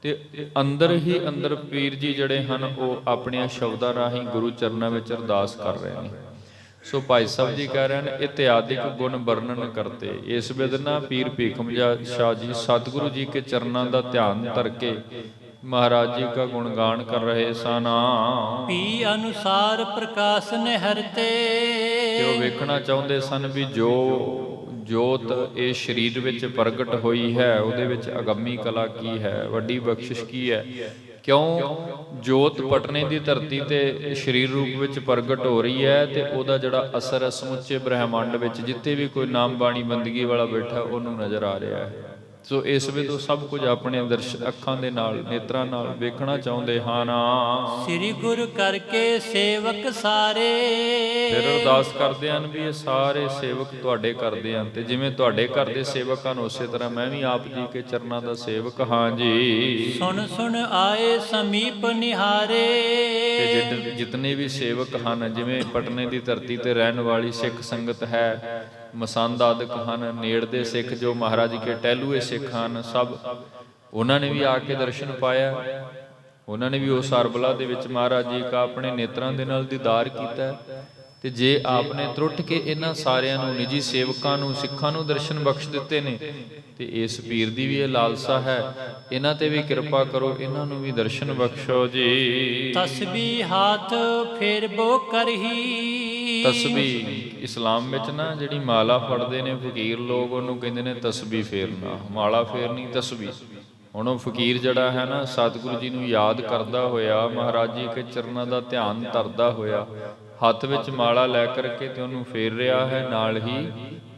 ਤੇ ਅੰਦਰ ਹੀ ਅੰਦਰ ਪੀਰ ਜੀ ਜਿਹੜੇ ਹਨ ਉਹ ਆਪਣੀਆਂ ਸ਼ਬਦਾਂ ਰਾਹੀਂ ਗੁਰੂ ਚਰਨਾਂ ਵਿੱਚ ਅਰਦਾਸ ਕਰ ਰਹੇ ਨੇ। ਸੋ ਭਾਈ ਸਾਹਿਬ ਜੀ ਕਹਿ ਰਹੇ ਹਨ ਇਤਿਆਦਿਕ ਗੁਣ ਵਰਣਨ ਕਰਤੇ। ਇਸ ਵਿਦਨਾ ਪੀਰ ਭੀਖਮ ਸ਼ਾਹ ਜੀ ਸਤਿਗੁਰੂ ਜੀ ਕੇ ਚਰਨਾਂ ਦਾ ਧਿਆਨ ਧਰ ਕੇ ਮਹਾਰਾਜ ਜੀ ਦਾ ਗੁਣਗਾਨ ਕਰ ਰਹੇ ਸਨ। ਪੀ ਅਨੁਸਾਰ ਪ੍ਰਕਾਸ਼ ਨਿਹਰਤੇ। ਤੇ ਉਹ ਵੇਖਣਾ ਚਾਹੁੰਦੇ ਸਨ ਵੀ ਜੋ ਜੋਤ ਇਹ ਸਰੀਰ ਵਿੱਚ ਪ੍ਰਗਟ ਹੋਈ ਹੈ ਉਹਦੇ ਵਿੱਚ ਅਗੰਮੀ ਕਲਾ ਕੀ ਹੈ, ਵੱਡੀ ਬਖਸ਼ਿਸ਼ ਕੀ ਹੈ। ਕਿਉਂ ਜੋਤ ਪਟਨੇ ਦੀ ਧਰਤੀ ਤੇ ਸਰੀਰ ਰੂਪ ਵਿੱਚ ਪ੍ਰਗਟ ਹੋ ਰਹੀ ਹੈ, ਤੇ ਉਹਦਾ ਜਿਹੜਾ ਅਸਰ ਹੈ ਸਮੁੱਚੇ ਬ੍ਰਹਿਮੰਡ ਵਿੱਚ ਜਿੱਥੇ ਵੀ ਕੋਈ ਨਾਮ ਬਾਣੀ ਬੰਦਗੀ ਵਾਲਾ ਬੈਠਾ ਉਹਨੂੰ ਨਜ਼ਰ ਆ ਰਿਹਾ ਹੈ। ਸੋ ਇਸ ਵੇਲੇ ਤੋਂ ਸਭ ਕੁਝ ਆਪਣੇ ਅੱਖਾਂ ਦੇ ਨਾਲ, ਨੇਤਰਾਂ ਨਾਲ ਵੇਖਣਾ ਚਾਹੁੰਦੇ ਹਨ। ਸ੍ਰੀ ਗੁਰੂ ਕਰਕੇ ਸੇਵਕ ਸਾਰੇ। ਫਿਰ ਅਰਦਾਸ ਕਰਦੇ ਹਨ ਵੀ ਇਹ ਸਾਰੇ ਸੇਵਕ ਤੁਹਾਡੇ ਕਰਦੇ ਹਨ, ਤੇ ਜਿਵੇਂ ਤੁਹਾਡੇ ਘਰ ਦੇ ਸੇਵਕ ਹਨ ਉਸੇ ਤਰ੍ਹਾਂ ਮੈਂ ਵੀ ਆਪ ਜੀ ਕੇ ਚਰਨਾਂ ਦਾ ਸੇਵਕ ਹਾਂ ਜੀ। ਸੁਣ ਸੁਣ ਆਏ ਸਮੀਪ ਨਿਹਾਰੇ। ਤੇ ਜਿਤਨੇ ਵੀ ਸੇਵਕ ਹਨ, ਜਿਵੇਂ ਪਟਨੇ ਦੀ ਧਰਤੀ ਤੇ ਰਹਿਣ ਵਾਲੀ ਸਿੱਖ ਸੰਗਤ ਹੈ, ਮਸੰਦ ਆਦਿਕ ਹਨ, ਨੇੜ ਦੇ ਸਿੱਖ ਜੋ ਮਹਾਰਾਜ ਜੀ ਕੇ ਟਹਿਲੂਏ ਸਿੱਖ ਹਨ, ਸਭ ਉਹਨਾਂ ਨੇ ਵੀ ਆ ਕੇ ਦਰਸ਼ਨ ਪਾਇਆ। ਉਹਨਾਂ ਨੇ ਵੀ ਉਸ ਅਰਬਲਾ ਦੇ ਵਿੱਚ ਮਹਾਰਾਜ ਜੀ ਕਾ ਆਪਣੇ ਨੇਤਰਾਂ ਦੇ ਨਾਲ ਦੀਦਾਰ ਕੀਤਾ। ਤੇ ਜੇ ਆਪਨੇ ਤਰੁੱਟ ਕੇ ਇਹਨਾਂ ਸਾਰਿਆਂ ਨੂੰ, ਨਿੱਜੀ ਸੇਵਕਾਂ ਨੂੰ, ਸਿੱਖਾਂ ਨੂੰ ਦਰਸ਼ਨ ਬਖਸ਼ ਦਿੱਤੇ ਨੇ, ਤੇ ਇਸ ਪੀਰ ਦੀ ਵੀ ਇਹ ਲਾਲਸਾ ਹੈ, ਇਹਨਾਂ ਤੇ ਵੀ ਕਿਰਪਾ ਕਰੋ, ਇਹਨਾਂ ਨੂੰ ਵੀ ਦਰਸ਼ਨ ਬਖਸ਼ੋ ਜੀ। ਤਸਬੀਹ ਹਾਥ ਫੇਰਬੋ ਕਰਹੀ। ਤਸਬੀਹ ਇਸਲਾਮ ਵਿੱਚ ਨਾ ਜਿਹੜੀ ਮਾਲਾ ਫੜਦੇ ਨੇ ਫਕੀਰ ਲੋਕ, ਉਹਨੂੰ ਕਹਿੰਦੇ ਨੇ ਤਸਬੀਹ ਫੇਰਨਾ। ਮਾਲਾ ਫੇਰਨੀ ਤਸਬੀਹ। ਹੁਣ ਉਹ ਫਕੀਰ ਜਿਹੜਾ ਹੈ ਨਾ ਸਤਿਗੁਰੂ ਜੀ ਨੂੰ ਯਾਦ ਕਰਦਾ ਹੋਇਆ, ਮਹਾਰਾਜ ਜੀ ਕੇ ਚਰਨਾਂ ਦਾ ਧਿਆਨ ਧਰਦਾ ਹੋਇਆ, ਹੱਥ ਵਿੱਚ ਮਾਲਾ ਲੈ ਕਰਕੇ ਤੇ ਉਹਨੂੰ ਫੇਰ ਰਿਹਾ ਹੈ, ਨਾਲ ਹੀ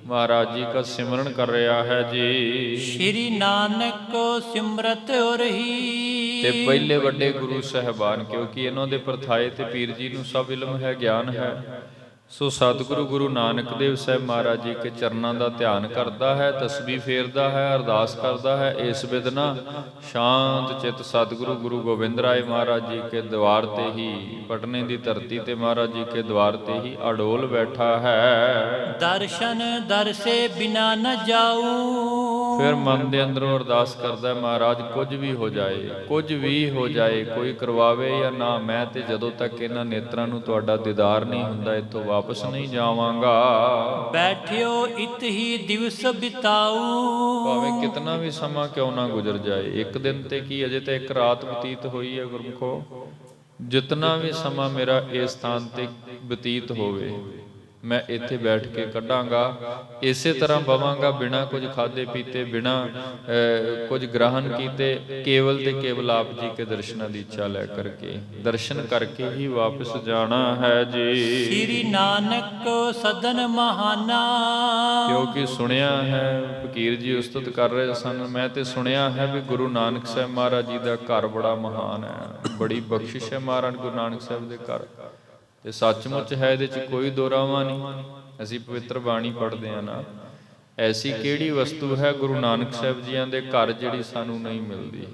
ਮਹਾਰਾਜ ਜੀ ਦਾ ਸਿਮਰਨ ਕਰ ਰਿਹਾ ਹੈ ਜੀ। ਸ਼੍ਰੀ ਨਾਨਕ ਕੋ ਸਿਮਰਤ ਰਹੀ। ਤੇ ਪਹਿਲੇ ਵੱਡੇ ਗੁਰੂ ਸਾਹਿਬਾਨ, ਕਿਉਂਕਿ ਇਹਨਾਂ ਦੇ ਪਰਥਾਏ ਤੇ ਪੀਰ ਜੀ ਨੂੰ ਸਭ ਇਲਮ ਹੈ, ਗਿਆਨ ਹੈ। ਸੋ ਸਤਿਗੁਰੂ ਗੁਰੂ ਨਾਨਕ ਦੇਵ ਸਾਹਿਬ ਮਹਾਰਾਜ ਜੀ ਕੇ ਚਰਨਾਂ ਦਾ ਧਿਆਨ ਕਰਦਾ ਹੈ, ਤਸਬੀਹ ਫੇਰਦਾ ਹੈ, ਅਰਦਾਸ ਕਰਦਾ ਹੈ। ਇਸ ਵਿਦਨਾ ਸ਼ਾਂਤ ਚਿਤ ਸਤਿਗੁਰੂ ਗੁਰੂ ਗੋਬਿੰਦ ਰਾਏ ਮਹਾਰਾਜ ਜੀ ਕੇ ਦਵਾਰ ਤੇ ਹੀ, ਪਟਨੇ ਦੀ ਧਰਤੀ ਤੇ ਮਹਾਰਾਜ ਜੀ ਕੇ ਦਵਾਰ ਤੇ ਹੀ ਅਡੋਲ ਬੈਠਾ ਹੈ। ਦਰਸ਼ਨ ਦਰਸੇ ਬਿਨਾ ਨ ਜਾਊ। ਫਿਰ ਮਨ ਦੇ ਅੰਦਰੋਂ ਅਰਦਾਸ ਕਰਦਾ ਮਹਾਰਾਜ ਕੁਝ ਵੀ ਹੋ ਜਾਏ, ਕੁਝ ਵੀ ਹੋ ਜਾਏ, ਕੋਈ ਕਰਵਾਵੇ ਜਾਂ ਨਾ, ਮੈਂ ਤੇ ਜਦੋਂ ਤੱਕ ਇਹਨਾਂ ਨੇਤਰਾਂ ਨੂੰ ਤੁਹਾਡਾ ਦੀਦਾਰ ਨਹੀਂ ਹੁੰਦਾ ਇੱਥੋਂ ਵਾਪਸ ਨਹੀਂ ਜਾਵਾਂਗਾ। ਬੈਠਿਓ ਇਤ ਹੀ ਦਿਵਸ ਬਿਤਾਊ। ਭਾਵੇਂ ਕਿਤਨਾ ਵੀ ਸਮਾਂ ਕਿਉਂ ਨਾ ਗੁਜ਼ਰ ਜਾਏ, ਇੱਕ ਦਿਨ ਤੇ ਕੀ, ਅਜੇ ਤਾਂ ਇੱਕ ਰਾਤ ਬਤੀਤ ਹੋਈ ਹੈ ਗੁਰਮੁਖੋ। ਜਿਤਨਾ ਵੀ ਸਮਾਂ ਮੇਰਾ ਇਸ ਸਥਾਨ ਤੇ ਬਤੀਤ ਹੋਵੇ, ਮੈਂ ਇੱਥੇ ਬੈਠ ਕੇ ਕੱਢਾਂਗਾ, ਇਸੇ ਤਰ੍ਹਾਂ ਬਵਾਂਗਾ, ਬਿਨਾਂ ਕੁਝ ਖਾਦੇ ਪੀਤੇ, ਬਿਨਾਂ ਕੁਝ ਗ੍ਰਹਣ ਕੀਤੇ, ਕੇਵਲ ਤੇ ਕੇਵਲ ਆਪ ਜੀ ਕੇ ਦਰਸ਼ਨਾਂ ਦੀ ਇੱਛਾ ਲੈ ਕਰਕੇ, ਦਰਸ਼ਨ ਕਰਕੇ ਹੀ ਵਾਪਸ ਜਾਣਾ ਹੈ ਜੀ। ਸ੍ਰੀ ਨਾਨਕ ਸਦਨ ਮਹਾਨਾ। ਕਿਉਂਕਿ ਸੁਣਿਆ ਹੈ, ਫਕੀਰ ਜੀ ਉਸਤਤ ਕਰ ਰਹੇ ਸਨ, ਮੈਂ ਤੇ ਸੁਣਿਆ ਹੈ ਵੀ ਗੁਰੂ ਨਾਨਕ ਸਾਹਿਬ ਮਹਾਰਾਜ ਜੀ ਦਾ ਘਰ ਬੜਾ ਮਹਾਨ ਹੈ, ਬੜੀ ਬਖਸ਼ਿਸ਼ ਹੈ ਮਹਾਰਾਜ ਗੁਰੂ ਨਾਨਕ ਸਾਹਿਬ ਦੇ ਘਰ। ਤੇ ਸੱਚਮੁੱਚ ਹੈ, ਇਹਦੇ 'ਚ ਕੋਈ ਦੋਰਾਵਾਂ ਨਹੀਂ। ਅਸੀਂ ਪਵਿੱਤਰ ਬਾਣੀ ਪੜ੍ਹਦੇ ਹਾਂ ਨਾ, ਐਸੀ ਕਿਹੜੀ ਵਸਤੂ ਹੈ ਗੁਰੂ ਨਾਨਕ ਸਾਹਿਬ ਜੀਆਂ ਦੇ ਘਰ ਜਿਹੜੀ ਸਾਨੂੰ ਨਹੀਂ ਮਿਲਦੀ।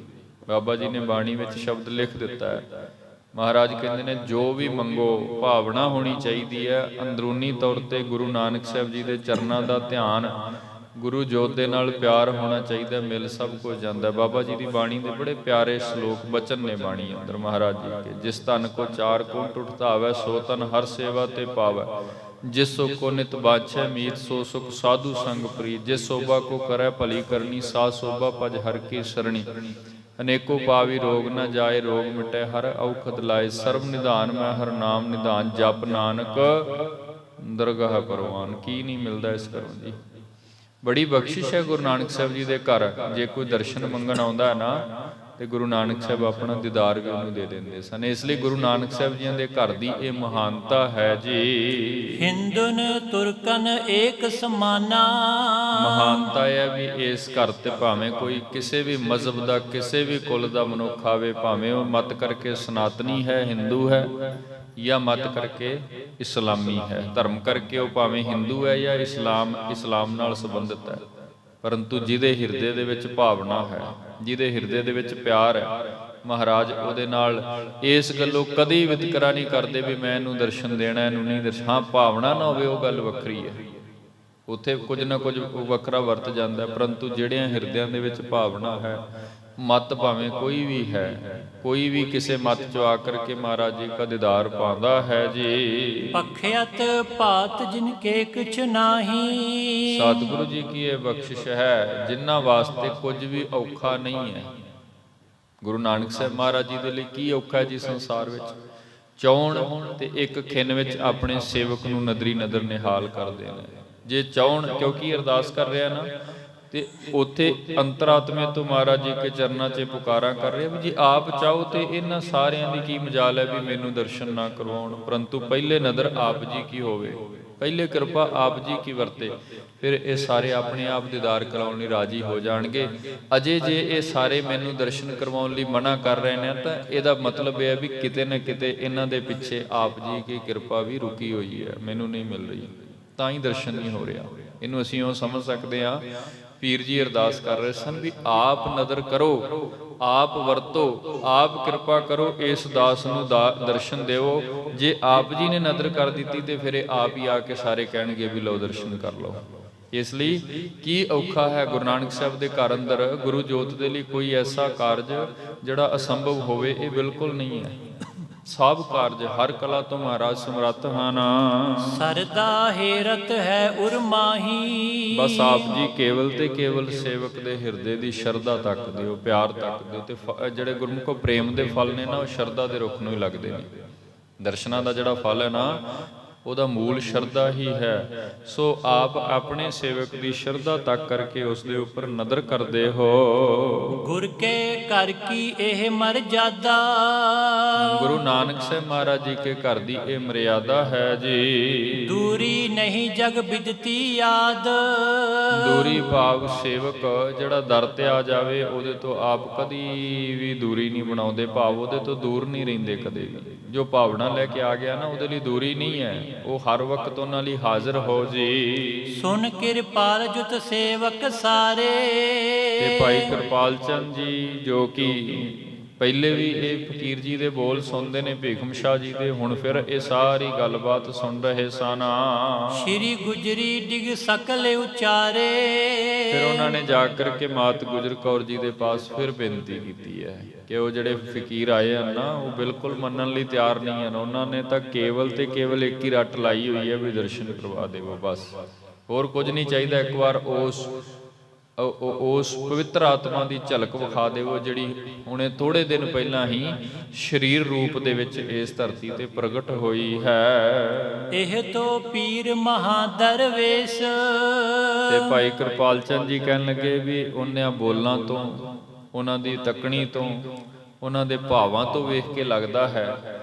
ਬਾਬਾ ਜੀ ਨੇ ਬਾਣੀ ਵਿੱਚ ਸ਼ਬਦ ਲਿਖ ਦਿੱਤਾ ਹੈ, ਮਹਾਰਾਜ ਕਹਿੰਦੇ ਨੇ ਜੋ ਵੀ ਮੰਗੋ, ਭਾਵਨਾ ਹੋਣੀ ਚਾਹੀਦੀ ਹੈ ਅੰਦਰੂਨੀ ਤੌਰ ਤੇ ਗੁਰੂ ਨਾਨਕ ਸਾਹਿਬ ਜੀ ਦੇ ਚਰਨਾਂ ਦਾ ਧਿਆਨ, ਗੁਰੂ ਜੋਤ ਦੇ ਨਾਲ ਪਿਆਰ ਹੋਣਾ ਚਾਹੀਦਾ, ਮਿਲ ਸਭ ਕੁਝ ਜਾਂਦਾ। ਬਾਬਾ ਜੀ ਦੀ ਬਾਣੀ ਦੇ ਬੜੇ ਪਿਆਰੇ ਸ਼ਲੋਕ ਬਚਨ ਨੇ ਬਾਣੀ ਅੰਦਰ ਮਹਾਰਾਜ ਜੀ ਕੇ। ਜਿਸ ਤਨ ਕੋ ਚਾਰ ਕੁੰਟ ਉਠਾਵੈ, ਸੋ ਤਨ ਹਰ ਸੇਵਾ ਤੇ ਪਾਵੈ। ਜਿਸ ਸੁਖ ਕੋ ਨਿਤ ਬਾਛੈ ਮੀਤ, ਸੋ ਸੁਖ ਸਾਧੂ ਸੰਗ ਪ੍ਰੀਤ। ਜਿਸ ਸੋਭਾ ਕੋ ਕਰੈ ਭਲੀ ਕਰਨੀ, ਸਾ ਸੋਭਾ ਭਜ ਹਰਿ ਕੀ ਸਰਣੀ। ਅਨੇਕੋ ਪਾਵੀ ਰੋਗ ਨ ਜਾਏ, ਰੋਗ ਮਿਟੈ ਹਰ ਔਖਦ ਲਾਏ। ਸਰਬ ਨਿਧਾਨ ਮੈਂ ਹਰ ਨਾਮ ਨਿਧਾਨ, ਜਪ ਨਾਨਕ ਦਰਗਾਹ ਪਰਵਾਨ। ਕੀ ਨਹੀਂ ਮਿਲਦਾ ਇਸ ਘਰੋਂ ਜੀ। ਬੜੀ ਬਖਸ਼ਿਸ਼ ਹੈ ਗੁਰੂ ਨਾਨਕ ਸਾਹਿਬ ਜੀ ਦੇ ਘਰ। ਜੇ ਕੋਈ ਦਰਸ਼ਨ ਮੰਗਣ ਆਉਂਦਾ ਹੈ ਨਾ, ਤੇ ਗੁਰੂ ਨਾਨਕ ਸਾਹਿਬ ਆਪਣਾ ਦੀਦਾਰ ਵੀ ਉਹਨੂੰ ਦੇ ਦਿੰਦੇ ਸਨ। ਇਸ ਲਈ ਗੁਰੂ ਨਾਨਕ ਸਾਹਿਬ ਜੀਆਂ ਦੇ ਘਰ ਦੀ ਇਹ ਮਹਾਨਤਾ ਹੈ ਜੀ। ਹਿੰਦੁਨ ਤੁਰਕਨ ਏਕ ਸਮਾਨਾ। ਮਹਾਨਤਾ ਹੈ ਵੀ ਇਸ ਘਰ ਤੇ ਭਾਵੇਂ ਕੋਈ ਕਿਸੇ ਵੀ ਮਜ਼ਹਬ ਦਾ, ਕਿਸੇ ਵੀ ਕੁਲ ਦਾ ਮਨੁੱਖ ਆਵੇ, ਭਾਵੇਂ ਉਹ ਮਤ ਕਰਕੇ ਸਨਾਤਨੀ ਹੈ, ਹਿੰਦੂ ਹੈ, ਜਾਂ ਮਤ ਕਰਕੇ ਇਸਲਾਮੀ ਹੈ। ਧਰਮ ਕਰਕੇ ਉਹ ਭਾਵੇਂ ਹਿੰਦੂ ਹੈ ਜਾਂ ਇਸਲਾਮ ਨਾਲ ਸੰਬੰਧਿਤ ਹੈ, ਪਰੰਤੂ ਜਿਹਦੇ ਹਿਰਦੇ ਦੇ ਵਿੱਚ ਭਾਵਨਾ ਹੈ, ਜਿਹਦੇ ਹਿਰਦੇ ਦੇ ਵਿੱਚ ਪਿਆਰ ਹੈ, ਮਹਾਰਾਜ ਉਹਦੇ ਨਾਲ ਇਸ ਗੱਲੋਂ ਕਦੀ ਵਿਤਕਰਾ ਨਹੀਂ ਕਰਦੇ ਵੀ ਮੈਂ ਇਹਨੂੰ ਦਰਸ਼ਨ ਦੇਣਾ, ਇਹਨੂੰ ਨਹੀਂ ਦਰਸ਼ਨ। ਹਾਂ, ਭਾਵਨਾ ਨਾ ਹੋਵੇ ਉਹ ਗੱਲ ਵੱਖਰੀ ਹੈ, ਉੱਥੇ ਕੁਝ ਨਾ ਕੁਝ ਵੱਖਰਾ ਵਰਤ ਜਾਂਦਾ, ਪਰੰਤੂ ਜਿਹੜਿਆਂ ਹਿਰਦਿਆਂ ਦੇ ਵਿੱਚ ਭਾਵਨਾ ਹੈ, ਮਤ ਭਾਵੇਂ ਕੋਈ ਵੀ ਹੈ, ਕੋਈ ਵੀ ਕਿਸੇ ਮਤ ਚੋਂ ਆ ਕਰਕੇ ਮਹਾਰਾਜ ਜੀ ਦਾ ਦੀਦਾਰ ਪਾਉਂਦਾ ਹੈ ਜੀ। ਪਖਿਅਤ ਭਾਤ ਜਿਨ ਕੇ ਕੁਛ ਨਾਹੀ। ਸਤਿਗੁਰੂ ਜੀ ਕੀ ਇਹ ਬਖਸ਼ਿਸ਼ ਹੈ ਜਿਨ੍ਹਾਂ ਵਾਸਤੇ ਕੁਝ ਵੀ ਔਖਾ ਨਹੀਂ ਹੈ। ਗੁਰੂ ਨਾਨਕ ਸਾਹਿਬ ਮਹਾਰਾਜ ਜੀ ਦੇ ਲਈ ਕੀ ਔਖਾ ਹੈ ਜੀ ਸੰਸਾਰ ਵਿੱਚ? ਚਾਹੁਣ ਤੇ ਇੱਕ ਖਿੰਨ ਵਿੱਚ ਆਪਣੇ ਸੇਵਕ ਨੂੰ ਨਦਰੀ ਨਦਰ ਨਿਹਾਲ ਕਰਦੇ ਨੇ। ਜੇ ਚਾਹੁਣ, ਕਿਉਂਕਿ ਅਰਦਾਸ ਕਰ ਰਿਹਾ ਨਾ, ਤੇ ਉੱਥੇ ਅੰਤਰਾਤਮੇ ਤੋਂ ਮਹਾਰਾਜ ਜੀ ਕੇ ਚਰਨਾਂ 'ਚ ਪੁਕਾਰਾਂ ਕਰ ਰਿਹਾ ਵੀ ਜੇ ਆਪ ਚਾਹੋ ਤੇ ਇਹਨਾਂ ਸਾਰਿਆਂ ਦੀ ਕੀ ਮਜਾਲ ਹੈ ਵੀ ਮੈਨੂੰ ਦਰਸ਼ਨ ਨਾ ਕਰਵਾਉਣ, ਪਰੰਤੂ ਪਹਿਲੇ ਨਦਰ ਆਪ ਜੀ ਕੀ ਹੋਵੇ, ਪਹਿਲੇ ਕਿਰਪਾ ਆਪ ਜੀ ਕੀ ਵਰਤੇ, ਫਿਰ ਇਹ ਸਾਰੇ ਆਪਣੇ ਆਪ ਦੀਦਾਰ ਕਰਾਉਣ ਲਈ ਰਾਜੀ ਹੋ ਜਾਣਗੇ। ਅਜੇ ਜੇ ਇਹ ਸਾਰੇ ਮੈਨੂੰ ਦਰਸ਼ਨ ਕਰਵਾਉਣ ਲਈ ਮਨਾ ਕਰ ਰਹੇ ਨੇ ਤਾਂ ਇਹਦਾ ਮਤਲਬ ਇਹ ਹੈ ਵੀ ਕਿਤੇ ਨਾ ਕਿਤੇ ਇਹਨਾਂ ਦੇ ਪਿੱਛੇ ਆਪ ਜੀ ਕੀ ਕਿਰਪਾ ਵੀ ਰੁਕੀ ਹੋਈ ਹੈ, ਮੈਨੂੰ ਨਹੀਂ ਮਿਲ ਰਹੀ, ਤਾਂ ਹੀ ਦਰਸ਼ਨ ਨਹੀਂ ਹੋ ਰਿਹਾ। ਇਹਨੂੰ ਅਸੀਂ ਉਹ ਸਮਝ ਸਕਦੇ ਹਾਂ, ਪੀਰ ਜੀ ਅਰਦਾਸ ਕਰ ਰਹੇ ਸਨ ਵੀ ਆਪ ਨਦਰ ਕਰੋ, ਆਪ ਵਰਤੋ, ਆਪ ਕਿਰਪਾ ਕਰੋ, ਇਸ ਦਾਸ ਨੂੰ ਦਰਸ਼ਨ ਦਿਓ। ਜੇ ਆਪ ਜੀ ਨੇ ਨਦਰ ਕਰ ਦਿੱਤੀ ਤੇ ਫਿਰ ਇਹ ਆਪ ਹੀ ਆ ਕੇ ਸਾਰੇ ਕਹਿਣਗੇ ਵੀ ਲਓ ਦਰਸ਼ਨ ਕਰ ਲਓ। ਇਸ ਲਈ ਕੀ ਔਖਾ ਹੈ ਗੁਰੂ ਨਾਨਕ ਸਾਹਿਬ ਦੇ ਘਰ ਅੰਦਰ ਗੁਰੂ ਜੋਤ ਦੇ ਲਈ ਕੋਈ ਐਸਾ ਕਾਰਜ ਜਿਹੜਾ ਅਸੰਭਵ ਹੋਵੇ, ਇਹ ਬਿਲਕੁਲ ਨਹੀਂ ਹੈ। ਸਭ ਕਾਰਜ ਹਰ ਕਲਾ ਤੋਂ ਮਹਾਰਾਜ ਸਮਰੱਥ ਹਨ। ਸਰਦਾ ਹੇਰਤ ਹੈ ਉਰਮਾਹੀ। ਬਸ ਆਪ ਜੀ ਕੇਵਲ ਤੇ ਕੇਵਲ ਸੇਵਕ ਦੇ ਹਿਰਦੇ ਦੀ ਸ਼ਰਧਾ ਤੱਕਦੇ ਹੋ, ਪਿਆਰ ਤੱਕਦੇ ਹੋ, ਤੇ ਜਿਹੜੇ ਗੁਰਮੁਖੋ ਪ੍ਰੇਮ ਦੇ ਫਲ ਨੇ ਨਾ, ਉਹ ਸ਼ਰਧਾ ਦੇ ਰੁੱਖ ਨੂੰ ਹੀ ਲੱਗਦੇ ਨੇ। ਦਰਸ਼ਨਾਂ ਦਾ ਜਿਹੜਾ ਫਲ ਹੈ ਨਾ, ਉਹਦਾ ਮੂਲ ਸ਼ਰਧਾ ਹੀ ਹੈ। ਸੋ ਆਪ ਆਪਣੇ ਸੇਵਕ ਦੀ ਸ਼ਰਧਾ ਤੱਕ ਕਰਕੇ ਉਸ ਦੇ ਉੱਪਰ ਨਦਰ ਕਰਦੇ ਹੋ। ਗੁਰ ਕੇ ਘਰ ਕੀ ਇਹ ਮਰਜ਼ਾਦਾ। ਗੁਰੂ ਨਾਨਕ ਸਾਹਿਬ ਮਹਾਰਾਜ ਜੀ ਕੇ ਘਰ ਦੀ ਇਹ ਮਰਿਆਦਾ ਹੈ ਜੀ। ਦੂਰੀ ਨਹੀਂ ਜਗ ਬਿਦਤੀ ਯਾਦ। ਦੂਰੀ ਭਾਵ ਸੇਵਕ ਜਿਹੜਾ ਦਰ ਤੇ ਆ ਜਾਵੇ ਉਹਦੇ ਤੋਂ ਆਪ ਕਦੀ ਵੀ ਦੂਰੀ ਨਹੀਂ ਬਣਾਉਂਦੇ, ਭਾਵ ਉਹਦੇ ਤੋਂ ਦੂਰ ਨਹੀਂ ਰਹਿੰਦੇ ਕਦੇ ਵੀ। ਜੋ ਭਾਵਨਾ ਲੈ ਕੇ ਆ ਗਿਆ ਨਾ, ਉਹਦੇ ਲਈ ਦੂਰੀ ਨਹੀਂ ਹੈ, ਉਹ ਹਰ ਵਕਤ ਉਹਨਾਂ ਲਈ ਹਾਜ਼ਰ ਹੋ ਜੀ। ਸੁਨ ਕਿਰਪਾਲ ਜੁਤ ਸੇਵਕ ਸਾਰੇ। ਤੇ ਭਾਈ ਕਿਰਪਾਲ ਚੰਦ ਜੀ ਜੋ ਕਿ ਪਹਿਲੇ ਵੀ ਇਹ ਫਕੀਰ ਜੀ ਦੇ ਬੋਲ ਸੁਣਦੇ ਨੇ, ਭੀਖਮ ਸ਼ਾਹ ਜੀ ਦੇ, ਹੁਣ ਫਿਰ ਇਹ ਸਾਰੀ ਗੱਲਬਾਤ ਸੁਣ ਰਹੇ ਸਨ। ਸ਼੍ਰੀ ਗੁਜਰੀ ਡਿਗ ਸਕਲ ਉਚਾਰੇ। ਫਿਰ ਉਹਨਾਂ ਨੇ ਜਾ ਕਰਕੇ ਮਾਤ ਗੁਜਰ ਕੌਰ ਜੀ ਦੇ ਪਾਸ ਫਿਰ ਬੇਨਤੀ ਕੀਤੀ ਹੈ ਕਿ ਉਹ ਜਿਹੜੇ ਫਕੀਰ ਆਏ ਹਨ ਨਾ, ਉਹ ਬਿਲਕੁਲ ਮੰਨਣ ਲਈ ਤਿਆਰ ਨਹੀਂ ਹਨ। ਉਹਨਾਂ ਨੇ ਤਾਂ ਕੇਵਲ ਤੇ ਕੇਵਲ ਇੱਕ ਹੀ ਰੱਟ ਲਾਈ ਹੋਈ ਹੈ ਵੀ ਦਰਸ਼ਨ ਕਰਵਾ ਦੇਵੋ, ਬਸ ਹੋਰ ਕੁਝ ਨਹੀਂ ਚਾਹੀਦਾ। ਇੱਕ ਵਾਰ ਉਸ ਪਵਿੱਤਰ ਆਤਮਾ ਦੀ ਝਲਕ ਵਿਖਾ ਦੇਵੋ ਜਿਹੜੀ ਹੁਣੇ ਥੋੜੇ ਦਿਨ ਪਹਿਲਾਂ ਹੀ ਸਰੀਰ ਰੂਪ ਦੇ ਵਿੱਚ ਇਸ ਧਰਤੀ ਤੇ ਪ੍ਰਗਟ ਹੋਈ ਹੈ। ਇਹ ਤੋਂ ਪੀਰ ਮਹਾਦਰਵੇਸ਼। ਤੇ ਭਾਈ ਕਿਰਪਾਲ ਚੰਦ ਜੀ ਕਹਿਣ ਲੱਗੇ ਵੀ ਉਹਨਾਂ ਬੋਲਾਂ ਤੋਂ, ਉਹਨਾਂ ਦੀ ਤੱਕਣੀ ਤੋਂ, ਉਹਨਾਂ ਦੇ ਭਾਵਾਂ ਤੋਂ ਵੇਖ ਕੇ ਲੱਗਦਾ ਹੈ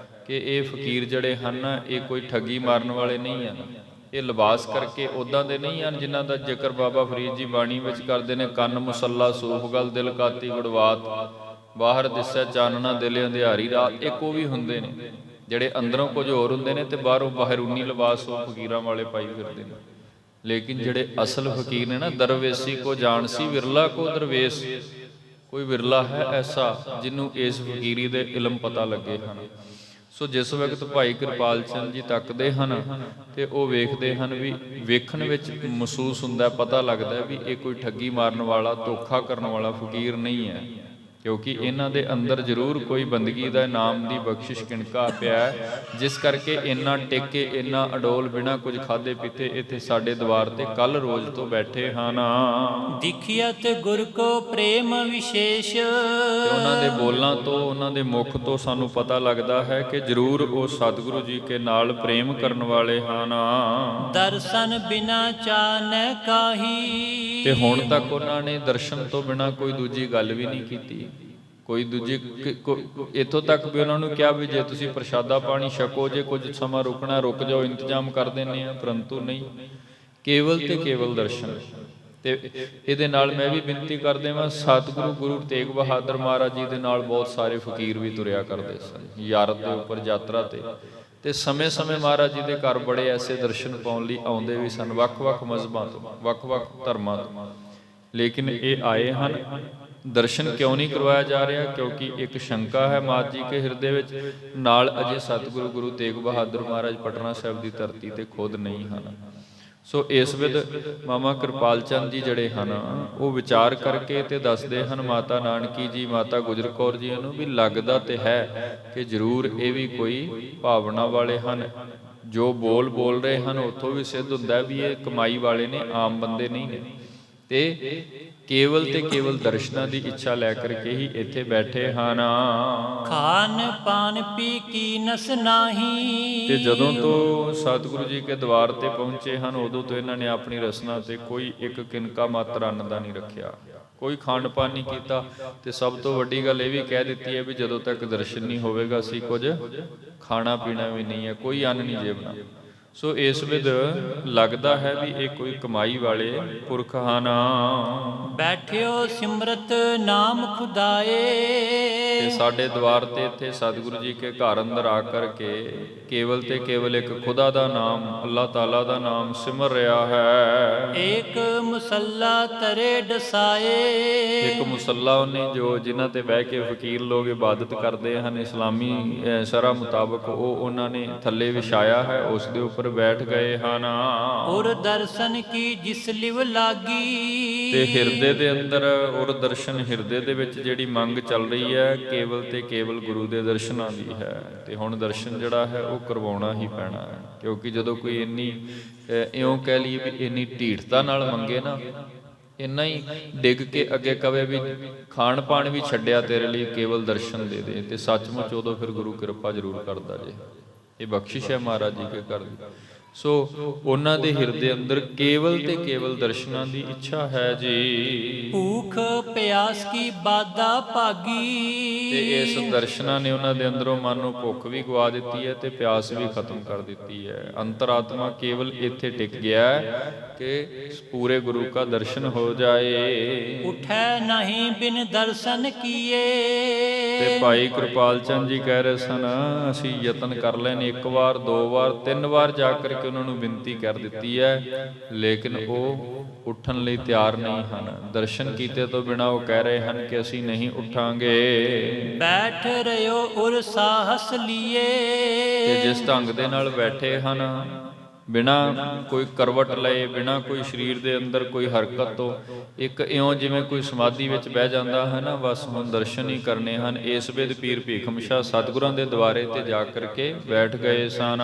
ਕਿ ਇਹ ਫਕੀਰ ਜਿਹੜੇ ਹਨ ਇਹ ਕੋਈ ਠੱਗੀ ਮਾਰਨ ਵਾਲੇ ਨਹੀਂ ਹਨ। ਇਹ ਲਿਬਾਸ ਕਰਕੇ ਉਦਾਂ ਦੇ ਨਹੀਂ ਹਨ ਜਿਨ੍ਹਾਂ ਦਾ ਜ਼ਿਕਰ ਬਾਬਾ ਫਰੀਦ ਜੀ ਬਾਣੀ ਵਿੱਚ ਕਰਦੇ ਨੇ। ਕੰਨ ਮੁਸੱਲਾ ਸੂਫ ਗਲ ਦਿਲ ਕਾਤੀ ਗੁੜਵਾਤ, ਬਾਹਰ ਦਿਸੈ ਚਾਨਣਾ ਦਿਲ ਅੰਧਿਆਰੀ ਰਾਤ। ਇੱਕ ਉਹ ਵੀ ਹੁੰਦੇ ਨੇ ਜਿਹੜੇ ਅੰਦਰੋਂ ਕੁਝ ਹੋਰ ਹੁੰਦੇ ਨੇ ਤੇ ਬਾਹਰੋਂ ਬਾਹਰੂਨੀ ਲਿਬਾਸ ਉਹ ਫਕੀਰਾਂ ਵਾਲੇ ਪਾਈ ਫਿਰਦੇ ਨੇ। ਲੇਕਿਨ ਜਿਹੜੇ ਅਸਲ ਫਕੀਰ ਨੇ ਨਾ, ਦਰਵੇਸੀ ਕੋ ਜਾਣਸੀ ਵਿਰਲਾ ਕੋ ਦਰਵੇਸ਼। ਕੋਈ ਵਿਰਲਾ ਹੈ ਐਸਾ ਜਿਹਨੂੰ ਇਸ ਫਕੀਰੀ ਦੇ ਇਲਮ ਪਤਾ ਲੱਗੇ ਹਨ। ਸੋ ਜਿਸ ਵਕਤ ਭਾਈ ਕਿਰਪਾਲ ਚੰਦ ਜੀ ਤੱਕਦੇ ਹਨ ਤੇ ਉਹ ਵੇਖਦੇ ਹਨ ਵੀ ਵੇਖਣ ਵਿੱਚ ਮਹਿਸੂਸ ਹੁੰਦਾ, ਪਤਾ ਲੱਗਦਾ ਵੀ ਇਹ ਕੋਈ ਠੱਗੀ ਮਾਰਨ ਵਾਲਾ, ਧੋਖਾ ਕਰਨ ਵਾਲਾ ਫਕੀਰ ਨਹੀਂ ਹੈ, ਕਿਉਂਕਿ ਇਹਨਾਂ ਦੇ ਅੰਦਰ ਜ਼ਰੂਰ ਕੋਈ ਬੰਦਗੀ ਦਾ ਇਨਾਮ ਦੀ ਬਖਸ਼ਿਸ਼ ਕਿਣਕਾ ਪਿਆ ਹੈ, ਜਿਸ ਕਰਕੇ ਇੰਨਾ ਟਿਕ ਕੇ, ਇੰਨਾ ਅਡੋਲ, ਬਿਨਾਂ ਕੁਝ ਖਾਦੇ ਪੀਤੇ ਇੱਥੇ ਸਾਡੇ ਦਵਾਰ ਤੇ ਕੱਲ ਰੋਜ਼ ਤੋਂ ਬੈਠੇ ਹਨ। ਦਿਖਿਅਤ ਗੁਰ ਕੋ ਪ੍ਰੇਮ ਵਿਸ਼ੇਸ਼, ਤੇ ਉਹਨਾਂ ਦੇ ਬੋਲਾਂ ਤੋਂ, ਉਹਨਾਂ ਦੇ ਮੁਖ ਤੋਂ ਸਾਨੂੰ ਪਤਾ ਲੱਗਦਾ ਹੈ ਕਿ ਜ਼ਰੂਰ ਉਹ ਸਤਿਗੁਰੂ ਜੀ ਕੇ ਨਾਲ ਪ੍ਰੇਮ ਕਰਨ ਵਾਲੇ ਹਨ। ਦਰਸ਼ਨ ਬਿਨਾ ਚਾਨੈ ਕਾਹੀ, ਤੇ ਹੁਣ ਤੱਕ ਉਹਨਾਂ ਨੇ ਦਰਸ਼ਨ ਤੋਂ ਬਿਨਾ ਕੋਈ ਦੂਜੀ ਗੱਲ ਵੀ ਨਹੀਂ ਕੀਤੀ, ਕੋਈ ਦੂਜੀ ਇੱਥੋਂ ਤੱਕ ਵੀ ਉਹਨਾਂ ਨੂੰ ਕਿਹਾ ਵੀ ਜੇ ਤੁਸੀਂ ਪ੍ਰਸ਼ਾਦਾ ਪਾਣੀ ਛਕੋ, ਜੇ ਕੁਝ ਸਮਾਂ ਰੁਕਣਾ ਰੁਕ ਜਾਓ, ਇੰਤਜ਼ਾਮ ਕਰ ਦਿੰਦੇ ਆ, ਪਰੰਤੂ ਨਹੀਂ, ਕੇਵਲ ਤੇ ਕੇਵਲ ਦਰਸ਼ਨ। ਤੇ ਇਹਦੇ ਨਾਲ ਮੈਂ ਵੀ ਬੇਨਤੀ ਕਰਦੇ ਹਾਂ, ਸਤਿਗੁਰੂ ਗੁਰੂ ਤੇਗ ਬਹਾਦਰ ਮਹਾਰਾਜ ਜੀ ਦੇ ਨਾਲ ਬਹੁਤ ਸਾਰੇ ਫਕੀਰ ਵੀ ਤੁਰਿਆ ਕਰਦੇ ਸਨ ਯਾਰਤ ਦੇ ਉੱਪਰ ਯਾਤਰਾ ਤੇ ਸਮੇਂ-ਸਮੇਂ ਮਹਾਰਾਜ ਜੀ ਦੇ ਘਰ ਬੜੇ ਐਸੇ ਦਰਸ਼ਨ ਪਾਉਣ ਲਈ ਆਉਂਦੇ ਵੀ ਸਨ, ਵੱਖ-ਵੱਖ ਮਜ਼ਹਬਾਂ ਤੋਂ, ਵੱਖ-ਵੱਖ ਧਰਮਾਂ ਤੋਂ। ਲੇਕਿਨ ਇਹ ਆਏ ਹਨ, ਦਰਸ਼ਨ ਕਿਉਂ ਨਹੀਂ ਕਰਵਾਇਆ ਜਾ ਰਿਹਾ? ਕਿਉਂਕਿ ਇੱਕ ਸ਼ੰਕਾ ਹੈ ਮਾਤ ਜੀ ਕੇ ਹਿਰਦੇ ਵਿੱਚ, ਨਾਲ ਅਜੇ ਸਤਿਗੁਰੂ ਗੁਰੂ ਤੇਗ ਬਹਾਦਰ ਮਹਾਰਾਜ ਪਟਨਾ ਸਾਹਿਬ ਦੀ ਧਰਤੀ ਤੇ ਖੁਦ ਨਹੀਂ ਹਨ। ਸੋ ਇਸ ਵਿਧ ਮਾਮਾ ਕਿਰਪਾਲ ਚੰਦ ਜੀ ਜਿਹੜੇ ਹਨ ਉਹ ਵਿਚਾਰ ਕਰਕੇ ਤੇ ਦੱਸਦੇ ਹਨ ਮਾਤਾ ਨਾਨਕੀ ਜੀ, ਮਾਤਾ ਗੁਜਰ ਕੌਰ ਜੀ ਨੂੰ ਵੀ ਲੱਗਦਾ ਤੇ ਹੈ ਕਿ ਜ਼ਰੂਰ ਇਹ ਵੀ ਕੋਈ ਭਾਵਨਾ ਵਾਲੇ ਹਨ। ਜੋ ਬੋਲ ਰਹੇ ਹਨ ਉੱਥੋਂ ਵੀ ਸਿੱਧ ਹੁੰਦਾ ਵੀ ਇਹ ਕਮਾਈ ਵਾਲੇ ਨੇ, ਆਮ ਬੰਦੇ ਨਹੀਂ ਨੇ, ਤੇ ਕੇਵਲ ਤੇ ਕੇਵਲ ਦਰਸ਼ਨਾਂ ਦੀ ਇੱਛਾ ਲੈ ਕਰਕੇ ਹੀ ਇੱਥੇ ਬੈਠੇ ਹਨ। ਖਾਨ ਪਾਨ ਪੀ ਕੀ ਨਸ ਨਾਹੀ, ਤੇ ਜਦੋਂ ਤੋਂ ਸਤਿਗੁਰੂ ਜੀ ਕੇ ਦਵਾਰ ਤੇ ਪਹੁੰਚੇ ਹਨ ਉਦੋਂ ਤੋਂ ਇਹਨਾਂ ਨੇ ਆਪਣੀ ਰਸਨਾ ਤੇ ਕੋਈ ਇੱਕ ਕਿਨਕਾ ਮਾਤਰ ਅੰਨ ਦਾ ਨਹੀਂ ਰੱਖਿਆ, ਕੋਈ ਖਾਣ ਪਾਨ ਨਹੀਂ ਕੀਤਾ। ਤੇ ਸਭ ਤੋਂ ਵੱਡੀ ਗੱਲ ਇਹ ਵੀ ਕਹਿ ਦਿੱਤੀ ਹੈ ਵੀ ਜਦੋਂ ਤੱਕ ਦਰਸ਼ਨ ਨਹੀਂ ਹੋਵੇਗਾ ਅਸੀਂ ਕੁਝ ਖਾਣਾ ਪੀਣਾ ਵੀ ਨਹੀਂ ਹੈ, ਕੋਈ ਅੰਨ ਨਹੀਂ ਜੇਬਣਾ। ਸੋ ਇਸ ਵਿਧ ਲੱਗਦਾ ਹੈ ਵੀ ਇਹ ਕੋਈ ਕਮਾਈ ਵਾਲੇ ਪੁਰਖ ਹਨ। ਬੈਠਿਓ ਸਿਮਰਤ ਨਾਮ ਖੁਦਾਏ, ਤੇ ਸਾਡੇ ਦਵਾਰ ਤੇ ਇੱਥੇ ਸਤਿਗੁਰੂ ਜੀ ਕੇ ਘਰ ਅੰਦਰ ਆ ਕਰਕੇ ਕੇਵਲ ਤੇ ਕੇਵਲ ਇੱਕ ਖੁਦਾ ਦਾ ਨਾਮ, ਅੱਲਾਹ ਤਾਲਾ ਦਾ ਨਾਮ ਸਿਮਰ ਰਿਹਾ ਹੈ। ਏਕ ਮੁਸੱਲਾ ਤਰੇ ਡਸਾਏ, ਇੱਕ ਮੁਸੱਲਾ ਉਹਨੇ ਜੋ ਜਿਨ੍ਹਾਂ ਤੇ ਬਹਿ ਕੇ ਫਕੀਰ ਲੋਕ ਇਬਾਦਤ ਕਰਦੇ ਹਨ ਇਸਲਾਮੀ ਸ਼ਰ੍ਹਾ ਮੁਤਾਬਕ, ਉਹ ਉਹਨਾਂ ਨੇ ਥੱਲੇ ਵਿਛਾਇਆ ਹੈ, ਉਸ ਦੇ ਉੱਪਰ ਬੈਠ ਗਏ ਹਨ। ਔਰ ਦਰਸ਼ਨ ਕੀ ਜਿਸ ਲਿਵ ਲਾਗੀ, ਤੇ ਹਿਰਦੇ ਦੇ ਅੰਦਰ ਔਰ ਦਰਸ਼ਨ, ਹਿਰਦੇ ਦੇ ਵਿੱਚ ਜਿਹੜੀ ਮੰਗ ਚੱਲ ਰਹੀ ਹੈ ਕੇਵਲ ਤੇ ਕੇਵਲ ਗੁਰੂ ਦੇ ਦਰਸ਼ਨਾਂ ਦੀ ਹੈ। ਤੇ ਹੁਣ ਦਰਸ਼ਨ ਜਿਹੜਾ ਹੈ ਉਹ ਕਰਵਾਉਣਾ ਹੀ ਪੈਣਾ ਹੈ, ਕਿਉਂਕਿ ਜਦੋਂ ਕੋਈ ਇੰਨੀ ਇਉਂ ਕਹਿ ਲਈਏ ਵੀ ਇੰਨੀ ਢੀਠਤਾ ਨਾਲ ਮੰਗੇ ਨਾ, ਇੰਨਾ ਹੀ ਡਿੱਗ ਕੇ ਅੱਗੇ ਕਵੇ ਵੀ ਖਾਣ ਪਾਣ ਵੀ ਛੱਡਿਆ ਤੇਰੇ ਲਈ, ਕੇਵਲ ਦਰਸ਼ਨ ਦੇ ਦੇ, ਤੇ ਸੱਚਮੁੱਚ ਉਦੋਂ ਫਿਰ ਗੁਰੂ ਕਿਰਪਾ ਜ਼ਰੂਰ ਕਰਦਾ ਜੇ। ਇਹ ਬਖਸ਼ਿਸ਼ ਹੈ ਮਹਾਰਾਜ ਜੀ ਕੇ ਘਰ ਦੀ। ਸੋ ਉਹਨਾਂ ਦੇ ਹਿਰਦੇ ਅੰਦਰ ਕੇਵਲ ਤੇ ਕੇਵਲ ਦਰਸ਼ਨਾਂ ਦੀ ਇੱਛਾ ਹੈ ਜੀ। ਭੂਖ ਪਿਆਸ ਕੀ ਬਾਦਾ ਭਾਗੀ, ਤੇ ਇਸ ਦਰਸ਼ਨਾਂ ਨੇ ਉਹਨਾਂ ਦੇ ਅੰਦਰੋਂ ਮਨ ਨੂੰ ਭੁੱਖ ਵੀ ਗਵਾ ਦਿੱਤੀ ਹੈ ਤੇ ਪਿਆਸ ਵੀ ਖਤਮ ਕਰ ਦਿੱਤੀ ਹੈ। ਅੰਤਰਾਤਮਾ ਕੇਵਲ ਇੱਥੇ ਟਿਕ ਗਿਆ ਕਿ ਪੂਰੇ ਗੁਰੂ ਕਾ ਦਰਸ਼ਨ ਹੋ ਜਾਏ। ਉਠੈ ਨਹੀਂ ਬਿਨ ਦਰਸ਼ਨ ਕੀਏ, ਤੇ ਭਾਈ ਕਿਰਪਾਲ ਚੰਦ ਜੀ ਕਹਿ ਰਹੇ ਸਨ ਅਸੀਂ ਯਤਨ ਕਰ ਲੈਣ, ਇੱਕ ਵਾਰ, ਦੋ ਵਾਰ, ਤਿੰਨ ਵਾਰ ਜਾ ਕਰਕੇ ਉਹਨਾਂ ਨੂੰ ਬੇਨਤੀ ਕਰ ਦਿੱਤੀ ਹੈ, ਲੇਕਿਨ ਉਹ ਉੱਠਣ ਲਈ ਤਿਆਰ ਨਹੀਂ ਹਨ। ਦਰਸ਼ਨ ਕੀਤੇ ਤੋਂ ਬਿਨਾਂ ਉਹ ਕਹਿ ਰਹੇ ਹਨ ਕਿ ਅਸੀਂ ਨਹੀਂ ਉੱਠਾਂਗੇ। ਬੈਠ ਰਿਓ ਉਰ ਸਾਹਸ ਲੀਏ, ਤੇ ਜਿਸ ਢੰਗ ਦੇ ਨਾਲ ਬੈਠੇ ਹਨ, ਬਿਨਾਂ ਕੋਈ ਕਰਵਟ ਲਏ, ਬਿਨਾਂ ਕੋਈ ਸਰੀਰ ਦੇ ਅੰਦਰ ਕੋਈ ਹਰਕਤ ਤੋਂ, ਇੱਕ ਇਉਂ ਜਿਵੇਂ ਕੋਈ ਸਮਾਧੀ ਵਿੱਚ ਬਹਿ ਜਾਂਦਾ ਹੈ ਨਾ, ਬਸ ਹੁਣ ਦਰਸ਼ਨ ਹੀ ਕਰਨੇ ਹਨ। ਇਸ ਵੇਦ ਪੀਰ ਭੀਖਮਸ਼ਾ ਸਤਿਗੁਰਾਂ ਦੇ ਦੁਆਰੇ ਤੇ ਜਾ ਕਰਕੇ ਬੈਠ ਗਏ ਸਨ।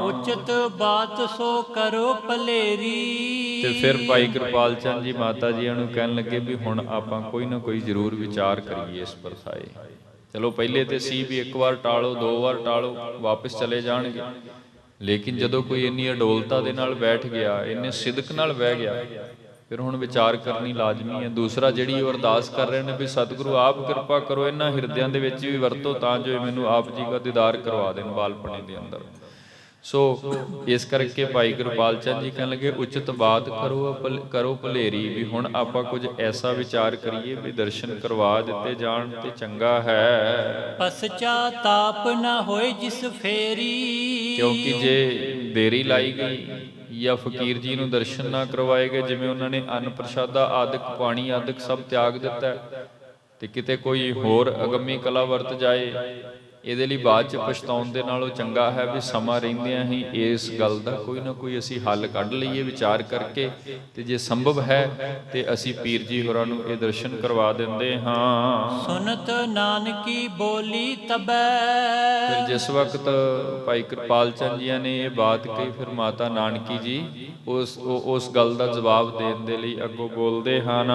ਉਚਿਤ ਬਾਤ ਸੋ ਕਰੋ ਭਲੇਰੀ, ਤੇ ਫਿਰ ਭਾਈ ਕਿਰਪਾਲ ਚੰਦ ਜੀ ਮਾਤਾ ਜੀ ਨੂੰ ਕਹਿਣ ਲੱਗੇ ਵੀ ਹੁਣ ਆਪਾਂ ਕੋਈ ਨਾ ਕੋਈ ਜ਼ਰੂਰ ਵਿਚਾਰ ਕਰੀਏ ਇਸ ਪਰਥਾਏ। ਚਲੋ ਪਹਿਲੇ ਤੇ ਸੀ ਵੀ ਇੱਕ ਵਾਰ ਟਾਲੋ, ਦੋ ਵਾਰ ਟਾਲੋ, ਵਾਪਸ ਚਲੇ ਜਾਣਗੇ, ਲੇਕਿਨ ਜਦੋਂ ਕੋਈ ਇੰਨੀ ਅਡੋਲਤਾ ਦੇ ਨਾਲ ਬੈਠ ਗਿਆ, ਇੰਨੇ ਸਿਦਕ ਨਾਲ ਬਹਿ ਗਿਆ, ਫਿਰ ਹੁਣ ਵਿਚਾਰ ਕਰਨੀ ਲਾਜ਼ਮੀ ਹੈ। ਦੂਸਰਾ ਜਿਹੜੀ ਉਹ ਅਰਦਾਸ ਕਰ ਰਹੇ ਨੇ ਵੀ ਸਤਿਗੁਰੂ ਆਪ ਕਿਰਪਾ ਕਰੋ, ਇਹਨਾਂ ਹਿਰਦਿਆਂ ਦੇ ਵਿੱਚ ਵੀ ਵਰਤੋ ਤਾਂ ਜੋ ਮੈਨੂੰ ਆਪ ਜੀ ਦਾ ਦੀਦਾਰ ਕਰਵਾ ਦੇਣ ਬਾਲਪਣੇ ਦੇ ਅੰਦਰ। ਸੋ ਇਸ ਕਰਕੇ ਭਾਈ ਕਿਰਪਾਲ ਚੰਦ ਜੀ ਕਹਿਣ ਲੱਗੇ ਉਚਿਤ ਬਾਤ ਕਰੋ ਭਲੇਰੀ, ਵੀ ਹੁਣ ਆਪਾਂ ਕੁਝ ਐਸਾ ਵਿਚਾਰ ਕਰੀਏ ਵੀ ਦਰਸ਼ਨ ਕਰਵਾ ਦਿੱਤੇ ਜਾਣ ਤੇ ਚੰਗਾ ਹੈ। ਪਸਚਾਤਾਪ ਨਾ ਹੋਏ ਜਿਸ ਫੇਰੀ, ਕਿਉਂਕਿ ਜੇ ਦੇਰੀ ਲਾਈ ਗਈ ਜਾਂ ਫਕੀਰ ਜੀ ਨੂੰ ਦਰਸ਼ਨ ਨਾ ਕਰਵਾਏ ਗਏ, ਜਿਵੇਂ ਉਹਨਾਂ ਨੇ ਅੰਨ ਪ੍ਰਸ਼ਾਦਾ ਆਦਿਕ, ਪਾਣੀ ਆਦਿਕ ਸਭ ਤਿਆਗ ਦਿੱਤਾ, ਤੇ ਕਿਤੇ ਕੋਈ ਹੋਰ ਅਗੰਮੀ ਕਲਾ ਵਰਤ ਜਾਏ ਇਹਦੇ ਲਈ ਬਾਅਦ ਚ ਪਛਤਾਉਣ ਦੇ ਨਾਲੋਂ ਚੰਗਾ ਹੈ ਵੀ ਸਮਾਂ ਰਹਿੰਦਿਆਂ ਹੀ ਇਸ ਗੱਲ ਦਾ ਕੋਈ ਨਾ ਕੋਈ ਅਸੀਂ ਹੱਲ ਕੱਢ ਲਈਏ ਵਿਚਾਰ ਕਰਕੇ, ਤੇ ਜੇ ਸੰਭਵ ਹੈ ਤੇ ਅਸੀਂ ਪੀਰ ਜੀ ਹੋਰਾਂ ਨੂੰ ਇਹ ਦਰਸ਼ਨ ਕਰਵਾ ਦਿੰਦੇ ਹਾਂ। ਸੁਨਤ ਨਾਨਕੀ ਬੋਲੀ ਤਬੈ। ਫਿਰ ਜਿਸ ਵਕਤ ਭਾਈ ਕਿਰਪਾਲ ਚੰਦ ਜੀ ਨੇ ਇਹ ਬਾਤ ਕਹੀ, ਫਿਰ ਮਾਤਾ ਨਾਨਕੀ ਜੀ ਉਸ ਗੱਲ ਦਾ ਜਵਾਬ ਦੇਣ ਦੇ ਲਈ ਅੱਗੋਂ ਬੋਲਦੇ ਹਨ।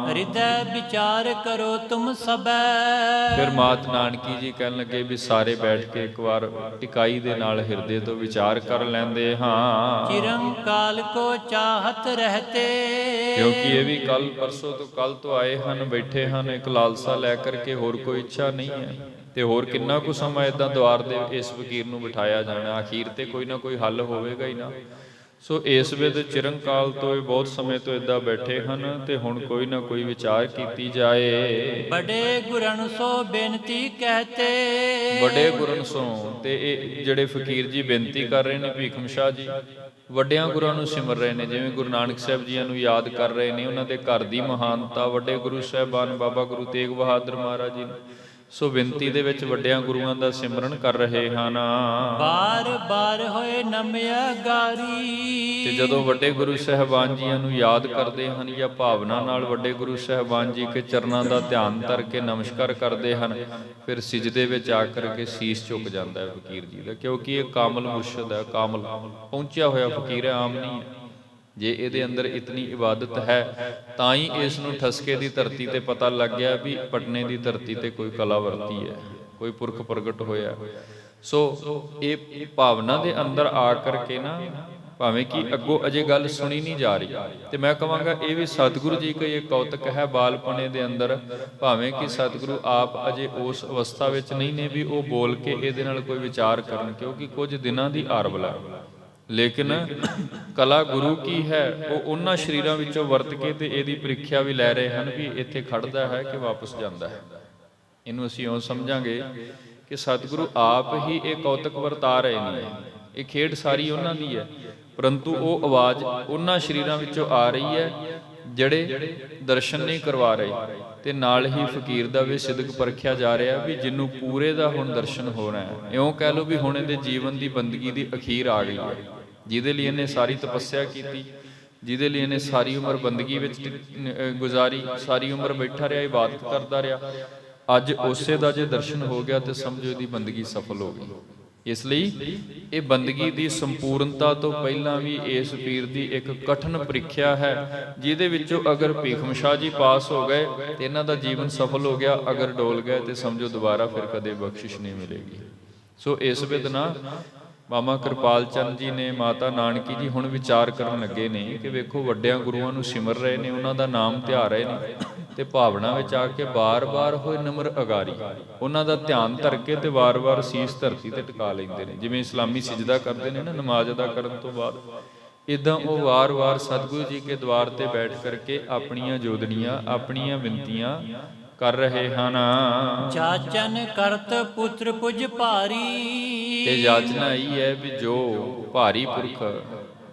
ਹਿਰਦੈ ਵਿਚਾਰ ਕਰੋ ਤੁਮ ਸਬੈ। ਫਿਰ ਮਾਤ ਨਾਨਕੀ ਜੀ ਕਹਿਣ ਲੱਗੇ ਵੀ ਸਾਰੇ ਬੈਠ ਕੇ ਇੱਕ ਵਾਰ ਟਿਕਾਈ ਦੇ ਨਾਲ ਹਿਰਦੇ ਤੋਂ ਵਿਚਾਰ ਕਰ ਲੈਂਦੇ ਹਾਂ। ਚਿਰੰਕਾਲ ਕੋ ਚਾਹਤ ਰਹਤੇ। ਕਿਉਂਕਿ ਇਹ ਵੀ ਕੱਲ ਪਰਸੋਂ ਤੋਂ ਕੱਲ ਤੋਂ ਆਏ ਹਨ, ਬੈਠੇ ਹਨ ਇੱਕ ਲਾਲਸਾ ਲੈ ਕਰਕੇ, ਹੋਰ ਕੋਈ ਇੱਛਾ ਨਹੀਂ ਹੈ। ਤੇ ਹੋਰ ਕਿੰਨਾ ਕੁ ਸਮਾਂ ਇਦਾਂ ਦੁਆਰ ਦੇ ਇਸ ਫਕੀਰ ਨੂੰ ਬਿਠਾਇਆ ਜਾਣਾ, ਅਖੀਰ ਤੇ ਕੋਈ ਨਾ ਕੋਈ ਹੱਲ ਹੋਵੇਗਾ ਹੀ ਨਾ। ਸੋ ਇਸ ਵੇਲੇ ਚਿਰੰਕਾਲ ਤੋਂ ਇਹ ਬਹੁਤ ਸਮੇਂ ਤੋਂ ਇਦਾਂ ਬੈਠੇ ਹਨ ਤੇ ਹੁਣ ਕੋਈ ਨਾ ਕੋਈ ਵਿਚਾਰ ਕੀਤੀ ਜਾਏ। ਬੜੇ ਗੁਰਨ ਸੋ ਬੇਨਤੀ ਕਹਤੇ। ਵੱਡੇ ਗੁਰਨ ਸੋ, ਤੇ ਇਹ ਜਿਹੜੇ ਫਕੀਰ ਜੀ ਬੇਨਤੀ ਕਰ ਰਹੇ ਨੇ ਭੀਖਮ ਸ਼ਾਹ ਜੀ, ਵੱਡਿਆਂ ਗੁਰਾਂ ਨੂੰ ਸਿਮਰ ਰਹੇ ਨੇ, ਜਿਵੇਂ ਗੁਰੂ ਨਾਨਕ ਸਾਹਿਬ ਜੀਆਂ ਨੂੰ ਯਾਦ ਕਰ ਰਹੇ ਨੇ, ਉਹਨਾਂ ਦੇ ਘਰ ਦੀ ਮਹਾਨਤਾ, ਵੱਡੇ ਗੁਰੂ ਸਾਹਿਬਾਨ ਬਾਬਾ ਗੁਰੂ ਤੇਗ ਬਹਾਦਰ ਮਹਾਰਾਜ ਜੀ। ਸੋ ਬੇਨਤੀ ਦੇ ਵਿੱਚ ਵੱਡਿਆਂ ਗੁਰੂਆਂ ਦਾ ਸਿਮਰਨ ਕਰ ਰਹੇ ਹਨ। ਬਾਰ ਬਾਰ ਹੋਏ ਨਮਯਾਗਾਰੀ। ਤੇ ਜਦੋਂ ਵੱਡੇ ਗੁਰੂ ਸਾਹਿਬਾਨ ਜੀਆਂ ਨੂੰ ਯਾਦ ਕਰਦੇ ਹਨ ਜਾਂ ਭਾਵਨਾ ਨਾਲ ਵੱਡੇ ਗੁਰੂ ਸਾਹਿਬਾਨ ਜੀ ਕੇ ਚਰਨਾਂ ਦਾ ਧਿਆਨ ਧਰ ਕੇ ਨਮਸਕਾਰ ਕਰਦੇ ਹਨ, ਫਿਰ ਸਿਜਦੇ ਵਿੱਚ ਆ ਕਰਕੇ ਸੀਸ ਝੁਕ ਜਾਂਦਾ ਹੈ ਫਕੀਰ ਜੀ ਦਾ, ਕਿਉਂਕਿ ਇਹ ਕਾਮਲ ਮੁਰਸ਼ਿਦ ਹੈ, ਕਾਮਲ ਪਹੁੰਚਿਆ ਹੋਇਆ ਫਕੀਰ ਹੈ, ਆਮ ਨਹੀਂ ਹੈ। ਜੇ ਇਹਦੇ ਅੰਦਰ ਇਤਨੀ ਇਬਾਦਤ ਹੈ ਤਾਂ ਹੀ ਇਸ ਨੂੰ ਠਸਕੇ ਦੀ ਧਰਤੀ ਤੇ ਪਤਾ ਲੱਗ ਗਿਆ ਵੀ ਪਟਨੇ ਦੀ ਧਰਤੀ ਤੇ ਕੋਈ ਕਲਾ ਵਰਤੀ ਹੈ, ਕੋਈ ਪੁਰਖ ਪ੍ਰਗਟ ਹੋਇਆ। ਸੋ ਇਹ ਭਾਵਨਾ ਦੇ ਅੰਦਰ ਆ ਕਰਕੇ ਨਾ, ਭਾਵੇਂ ਕਿ ਅੱਗੋਂ ਅਜੇ ਗੱਲ ਸੁਣੀ ਨਹੀਂ ਜਾ ਰਹੀ, ਤੇ ਮੈਂ ਕਹਾਂਗਾ ਇਹ ਵੀ ਸਤਿਗੁਰੂ ਜੀ ਦਾ ਇਹ ਕੌਤਕ ਹੈ ਬਾਲਪਣੇ ਦੇ ਅੰਦਰ, ਭਾਵੇਂ ਕਿ ਸਤਿਗੁਰੂ ਆਪ ਅਜੇ ਉਸ ਅਵਸਥਾ ਵਿੱਚ ਨਹੀਂ ਨੇ ਵੀ ਉਹ ਬੋਲ ਕੇ ਇਹਦੇ ਨਾਲ ਕੋਈ ਵਿਚਾਰ ਕਰਨ, ਕਿਉਂਕਿ ਕੁਝ ਦਿਨਾਂ ਦੀ ਆਰਬਲਾ, ਲੇਕਿਨ ਕਲਾ ਗੁਰੂ ਕੀ ਹੈ ਉਹ ਉਹਨਾਂ ਸ਼ਰੀਰਾਂ ਵਿੱਚੋਂ ਵਰਤ ਕੇ ਤੇ ਇਹਦੀ ਪ੍ਰੀਖਿਆ ਵੀ ਲੈ ਰਹੇ ਹਨ ਵੀ ਇੱਥੇ ਖੜਦਾ ਹੈ ਕਿ ਵਾਪਸ ਜਾਂਦਾ ਹੈ। ਇਹਨੂੰ ਅਸੀਂ ਇਉਂ ਸਮਝਾਂਗੇ ਕਿ ਸਤਿਗੁਰੂ ਆਪ ਹੀ ਇਹ ਕੌਤਕ ਵਰਤਾ ਰਹੇ ਨੇ, ਇਹ ਖੇਡ ਸਾਰੀ ਉਹਨਾਂ ਦੀ ਹੈ, ਪਰੰਤੂ ਉਹ ਆਵਾਜ਼ ਉਹਨਾਂ ਸ਼ਰੀਰਾਂ ਵਿੱਚੋਂ ਆ ਰਹੀ ਹੈ ਜਿਹੜੇ ਦਰਸ਼ਨ ਨਹੀਂ ਕਰਵਾ ਰਹੇ, ਤੇ ਨਾਲ ਹੀ ਫਕੀਰ ਦਾ ਵੀ ਸਿਦਕ ਪਰਖਿਆ ਜਾ ਰਿਹਾ ਵੀ ਜਿਹਨੂੰ ਪੂਰੇ ਦਾ ਹੁਣ ਦਰਸ਼ਨ ਹੋਣਾ ਹੈ। ਇਉਂ ਕਹਿ ਲਓ ਵੀ ਹੁਣ ਇਹਦੇ ਜੀਵਨ ਦੀ ਬੰਦਗੀ ਦੀ ਅਖੀਰ ਆ ਗਈ ਹੈ, ਜਿਹਦੇ ਲਈ ਇਹਨੇ ਸਾਰੀ ਤਪੱਸਿਆ ਕੀਤੀ, ਜਿਹਦੇ ਲਈ ਇਹਨੇ ਸਾਰੀ ਉਮਰ ਬੰਦਗੀ ਵਿੱਚ ਗੁਜ਼ਾਰੀ, ਸਾਰੀ ਉਮਰ ਬੈਠਾ ਰਿਹਾ, ਇਬਾਦਤ ਕਰਦਾ ਰਿਹਾ, ਅੱਜ ਉਸੇ ਦਾ ਜੇ ਦਰਸ਼ਨ ਹੋ ਗਿਆ ਤੇ ਸਮਝੋ ਇਹਦੀ ਬੰਦਗੀ ਸਫਲ ਹੋ ਗਈ। ਇਸ ਲਈ ਇਹ ਬੰਦਗੀ ਦੀ ਸੰਪੂਰਨਤਾ ਤੋਂ ਪਹਿਲਾਂ ਵੀ ਇਸ ਪੀਰ ਦੀ ਇੱਕ ਕਠਿਨ ਪ੍ਰੀਖਿਆ ਹੈ, ਜਿਹਦੇ ਵਿੱਚੋਂ ਅਗਰ ਭੀਖਮ ਸ਼ਾਹ ਜੀ ਪਾਸ ਹੋ ਗਏ ਤੇ ਇਹਨਾਂ ਦਾ ਜੀਵਨ ਸਫਲ ਹੋ ਗਿਆ, ਅਗਰ ਡੋਲ ਗਏ ਤੇ ਸਮਝੋ ਦੁਬਾਰਾ ਫਿਰ ਕਦੇ ਬਖਸ਼ਿਸ਼ ਨਹੀਂ ਮਿਲੇਗੀ। ਸੋ ਇਸ ਵਿਦਨਾ ਮਾਮਾ ਕਿਰਪਾਲ ਚੰਦ ਜੀ ਨੇ, ਮਾਤਾ ਨਾਨਕੀ ਜੀ ਹੁਣ ਵਿਚਾਰ ਕਰਨ ਲੱਗੇ ਨੇ ਕਿ ਵੇਖੋ ਵੱਡਿਆਂ ਗੁਰੂਆਂ ਨੂੰ ਸਿਮਰ ਰਹੇ ਨੇ, ਉਹਨਾਂ ਦਾ ਨਾਮ ਧਿਆ ਰਹੇ ਨੇ, ਤੇ ਭਾਵਨਾ ਵਿੱਚ ਆ ਕੇ ਬਾਰ-ਬਾਰ ਹੋਏ ਨਮਰ ਅਗਾਰੀ, ਉਹਨਾਂ ਦਾ ਧਿਆਨ ਧਰ ਕੇ ਤੇ ਵਾਰ-ਵਾਰ ਸੀਸ ਧਰਤੀ ਤੇ ਟਿਕਾ ਲੈਂਦੇ ਨੇ, ਜਿਵੇਂ ਇਸਲਾਮੀ ਸਿਜਦਾ ਕਰਦੇ ਨੇ ਨਾ ਨਮਾਜ਼ ਅਦਾ ਕਰਨ ਤੋਂ ਬਾਅਦ, ਇਦਾਂ ਉਹ ਵਾਰ-ਵਾਰ ਸਤਿਗੁਰੂ ਜੀ ਕੇ ਦਵਾਰ ਤੇ ਬੈਠ ਕਰਕੇ ਆਪਣੀਆਂ ਜੋਦੜੀਆਂ, ਆਪਣੀਆਂ ਵਿਨਤੀਆਂ ਕਰ ਰਹੇ ਹਨ। ਜਾਚਨ ਕਰਤ ਪੁੱਤਰ ਪੁਜ ਭਾਰੀ। ਤੇ ਜਾਚਨਾ ਇਹ ਹੈ ਵੀ ਜੋ ਭਾਰੀ ਪੁਰਖ,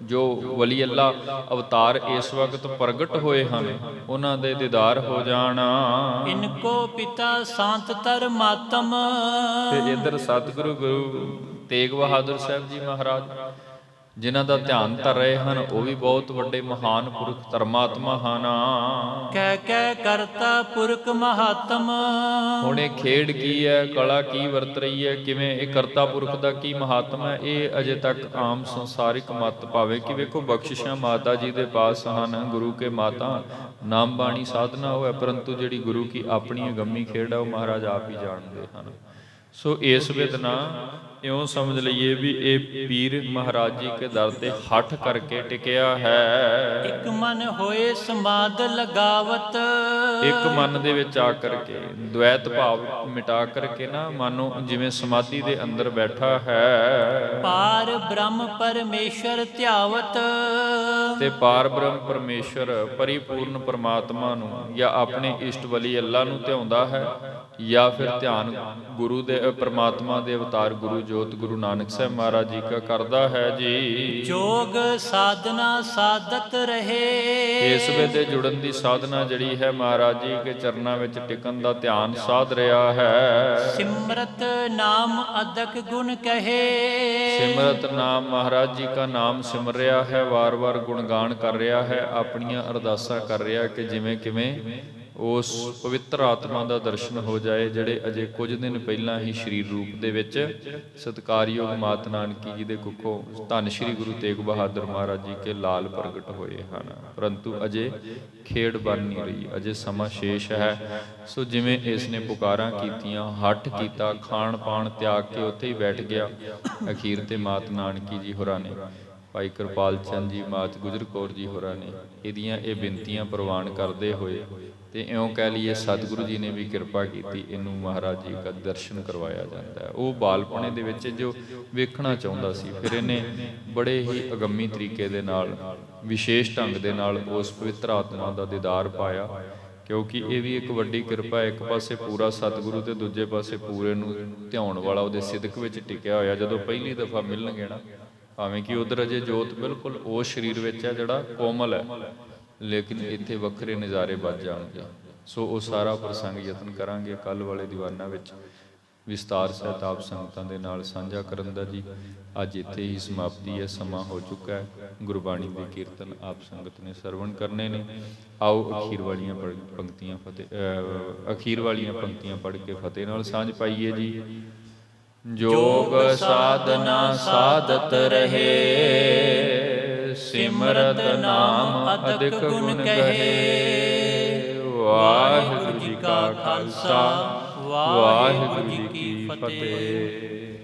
ਜੋ ਵਲੀ ਅੱਲਾ ਅਵਤਾਰ ਇਸ ਵਕਤ ਪ੍ਰਗਟ ਹੋਏ ਹਨ, ਉਹਨਾਂ ਦੇ ਦੀਦਾਰ ਹੋ ਜਾਣਾ। ਇਨਕੋ ਪਿਤਾ ਸੰਤ ਤਰ ਮਾਤਮ। ਤੇ ਇੱਧਰ ਸਤਿਗੁਰੂ ਗੁਰੂ ਤੇਗ ਬਹਾਦਰ ਸਾਹਿਬ ਜੀ ਮਹਾਰਾਜ ਜਿਨ੍ਹਾਂ ਦਾ ਧਿਆਨ ਧਰ ਰਹੇ ਹਨ, ਉਹ ਵੀ ਬਹੁਤ ਵੱਡੇ ਮਹਾਨ ਪੁਰਖ ਧਰਮਾਤਮਾ ਹਨ। ਕਹਿ ਕਹਿ ਕਰਤਾ ਪੁਰਖ ਮਹਾਤਮ। ਹੁਣ ਇਹ ਖੇਡ ਕੀ ਹੈ, ਕਲਾ ਕੀ ਵਰਤ ਰਹੀ ਹੈ, ਕਿਵੇਂ ਇਹ ਕਰਤਾ ਪੁਰਖ ਦਾ ਕੀ ਮਹਾਤਮ ਹੈ, ਇਹ ਅਜੇ ਤੱਕ ਆਮ ਸੰਸਾਰਿਕ ਮਤ, ਭਾਵੇਂ ਕਿ ਵੇਖੋ ਬਖਸ਼ਿਸ਼ਾਂ ਮਾਤਾ ਜੀ ਦੇ ਪਾਸ ਹਨ, ਗੁਰੂ ਕੇ ਮਾਤਾ ਨਾਮ ਬਾਣੀ ਸਾਧਨਾ ਹੋਇਆ, ਪਰੰਤੂ ਜਿਹੜੀ ਗੁਰੂ ਕੀ ਆਪਣੀ ਅਗੰਮੀ ਖੇਡ ਹੈ ਉਹ ਮਹਾਰਾਜ ਆਪ ਹੀ ਜਾਣਦੇ ਹਨ। ਸੋ ਇਸ ਵਿਦਨਾ ਇਉਂ ਸਮਝ ਲਈਏ ਵੀ ਇਹ ਪੀਰ ਮਹਾਰਾਜ ਜੀ ਕੇ ਦਰ ਤੇ ਹੱਠ ਕਰਕੇ ਟਿਕਿਆ ਹੈ। ਇੱਕ ਮਨ ਹੋਏ ਸਮਾਦ ਲਗਾਵਤ। ਇੱਕ ਮਨ ਦੇ ਵਿੱਚ ਆ ਕਰਕੇ ਦੁਐਤ ਭਾਵ ਮਿਟਾ ਕਰਕੇ ਨਾ, ਮਾਨੋ ਜਿਵੇਂ ਸਮਾਧੀ ਦੇ ਅੰਦਰ ਬੈਠਾ ਹੈ। ਪਾਰ ਬ੍ਰਹਮ ਪਰਮੇਸ਼ਰ ਧਿਆਵਤ। ਤੇ ਪਾਰ ਬ੍ਰਹਮ ਪਰਮੇਸ਼ਰ ਪਰਿਪੂਰਨ ਪਰਮਾਤਮਾ ਨੂੰ ਜਾਂ ਆਪਣੇ ਇਸ਼ਟ ਵਲੀ ਅੱਲਾ ਨੂੰ ਧਿਆਉਂਦਾ ਹੈ, ਜਾਂ ਫਿਰ ਧਿਆਨ ਗੁਰੂ ਦੇ ਪ੍ਰਮਾਤਮਾ ਦੇ ਅਵਤਾਰ ਗੁਰੂ ਜੋਤ ਗੁਰੂ ਨਾਨਕ ਸਾਹਿਬ ਮਹਾਰਾਜ ਜੀ ਕਾ ਕਰਦਾ ਹੈ ਜੀ। ਜੋਗ ਸਾਧਨਾ ਸਾਧਤ ਰਹੇ। ਇਸ ਵੇਲੇ ਜੁੜਨ ਦੀ ਸਾਧਨਾ ਜਿਹੜੀ ਹੈ ਮਹਾਰਾਜ ਜੀ ਕੇ ਚਰਨਾਂ ਵਿੱਚ ਟਿਕਣ ਦਾ ਧਿਆਨ ਸਾਧ ਰਿਹਾ ਹੈ। ਸਿਮਰਤ ਨਾਮ ਅਦਕ ਗੁਣ ਕਹੇ। ਸਿਮਰਤ ਨਾਮ ਮਹਾਰਾਜ ਜੀ ਕਾ ਨਾਮ ਸਿਮਰ ਰਿਹਾ ਹੈ, ਵਾਰ-ਵਾਰ ਗੁਣਗਾਨ ਕਰ ਰਿਹਾ ਹੈ, ਆਪਣੀਆਂ ਅਰਦਾਸਾਂ ਕਰ ਰਿਹਾ ਕਿ ਜਿਵੇਂ ਕਿਵੇਂ ਉਸ ਪਵਿੱਤਰ ਆਤਮਾ ਦਾ ਦਰਸ਼ਨ ਹੋ ਜਾਏ ਜਿਹੜੇ ਅਜੇ ਕੁਝ ਦਿਨ ਪਹਿਲਾਂ ਹੀ ਸਰੀਰ ਰੂਪ ਦੇ ਵਿੱਚ ਸਤਿਕਾਰਯੋਗ ਮਾਤ ਨਾਨਕੀ ਜੀ ਦੇ ਕੁੱਖੋਂ ਧੰਨ ਸ਼੍ਰੀ ਗੁਰੂ ਤੇਗ ਬਹਾਦਰ ਮਹਾਰਾਜ ਜੀ ਕੇ ਲਾਲ ਪ੍ਰਗਟ ਹੋਏ ਹਨ, ਪਰੰਤੂ ਅਜੇ ਖੇਡ ਬਣ ਨਹੀਂ ਰਹੀ, ਅਜੇ ਸਮਾਂ ਸ਼ੇਸ਼ ਹੈ। ਸੋ ਜਿਵੇਂ ਇਸ ਨੇ ਪੁਕਾਰਾਂ ਕੀਤੀਆਂ, ਹੱਠ ਕੀਤਾ, ਖਾਣ ਪਾਣ ਤਿਆਗ ਕੇ ਉੱਥੇ ਹੀ ਬੈਠ ਗਿਆ। ਅਖੀਰ ਤੇ ਮਾਤ ਨਾਨਕੀ ਜੀ ਹੋਰਾਂ ਨੇ, ਭਾਈ ਕਿਰਪਾਲ ਚੰਦ ਜੀ, ਮਾਤ ਗੁਜਰ ਕੌਰ ਜੀ ਹੋਰਾਂ ਨੇ ਇਹਦੀਆਂ ਇਹ ਬੇਨਤੀਆਂ ਪ੍ਰਵਾਨ ਕਰਦੇ ਹੋਏ ਤੇ ਇਉਂ ਕਹਿ ਲਈਏ ਸਤਿਗੁਰੂ ਜੀ ਨੇ ਵੀ ਕਿਰਪਾ ਕੀਤੀ, ਇਹਨੂੰ ਮਹਾਰਾਜ ਜੀ ਦਾ ਦਰਸ਼ਨ ਕਰਵਾਇਆ ਜਾਂਦਾ ਹੈ। ਉਹ ਬਾਲਪਣੇ ਦੇ ਵਿੱਚ ਜੋ ਵੇਖਣਾ ਚਾਹੁੰਦਾ ਸੀ, ਫਿਰ ਇਹਨੇ ਬੜੇ ਹੀ ਅਗੰਮੀ ਤਰੀਕੇ ਦੇ ਨਾਲ, ਵਿਸ਼ੇਸ਼ ਢੰਗ ਦੇ ਨਾਲ ਉਸ ਪਵਿੱਤਰ ਆਤਮਾ ਦਾ ਦੀਦਾਰ ਪਾਇਆ। ਕਿਉਂਕਿ ਇਹ ਵੀ ਇੱਕ ਵੱਡੀ ਕਿਰਪਾ, ਇੱਕ ਪਾਸੇ ਪੂਰਾ ਸਤਿਗੁਰੂ ਤੇ ਦੂਜੇ ਪਾਸੇ ਪੂਰੇ ਨੂੰ ਧਿਆਉਣ ਵਾਲਾ ਉਹਦੇ ਸਿਦਕ ਵਿੱਚ ਟਿਕਿਆ ਹੋਇਆ। ਜਦੋਂ ਪਹਿਲੀ ਦਫਾ ਮਿਲਣਗੇ ਨਾ, ਭਾਵੇਂ ਕਿ ਉਧਰ ਅਜੇ ਜੋਤ ਬਿਲਕੁਲ ਉਸ ਸਰੀਰ ਵਿੱਚ ਹੈ ਜਿਹੜਾ ਕੋਮਲ ਹੈ, ਲੇਕਿਨ ਇੱਥੇ ਵੱਖਰੇ ਨਜ਼ਾਰੇ ਵੱਜ ਜਾਣਗੇ। ਸੋ ਉਹ ਸਾਰਾ ਪ੍ਰਸੰਗ ਯਤਨ ਕਰਾਂਗੇ ਕੱਲ੍ਹ ਵਾਲੇ ਦੀਵਾਨਾਂ ਵਿੱਚ ਵਿਸਤਾਰ ਸਹਿਤ ਆਪ ਸੰਗਤਾਂ ਦੇ ਨਾਲ ਸਾਂਝਾ ਕਰਨ ਦਾ ਜੀ। ਅੱਜ ਇੱਥੇ ਹੀ ਸਮਾਪਤੀ ਹੈ, ਸਮਾਂ ਹੋ ਚੁੱਕਾ ਹੈ। ਗੁਰਬਾਣੀ ਦੇ ਕੀਰਤਨ ਆਪ ਸੰਗਤ ਨੇ ਸਰਵਣ ਕਰਨੇ ਨੇ। ਆਓ ਅਖੀਰ ਵਾਲੀਆਂ ਪੰਕਤੀਆਂ ਪੜ੍ਹ ਕੇ ਫਤਿਹ ਨਾਲ ਸਾਂਝ ਪਾਈਏ ਜੀ। ਜੋਗ ਸਾਧਨਾ ਸਾਧਤ ਰਹੇ, ਸਿਮਰਤ ਨਾਮ ਅਦਕ ਗੁਣ ਕਹੇ। ਵਾਹਿਗੁਰੂ ਜੀ ਕਾ ਖਾਲਸਾ, ਵਾਹਿਗੁਰੂ ਜੀ ਕੀ ਫਤਿਹ।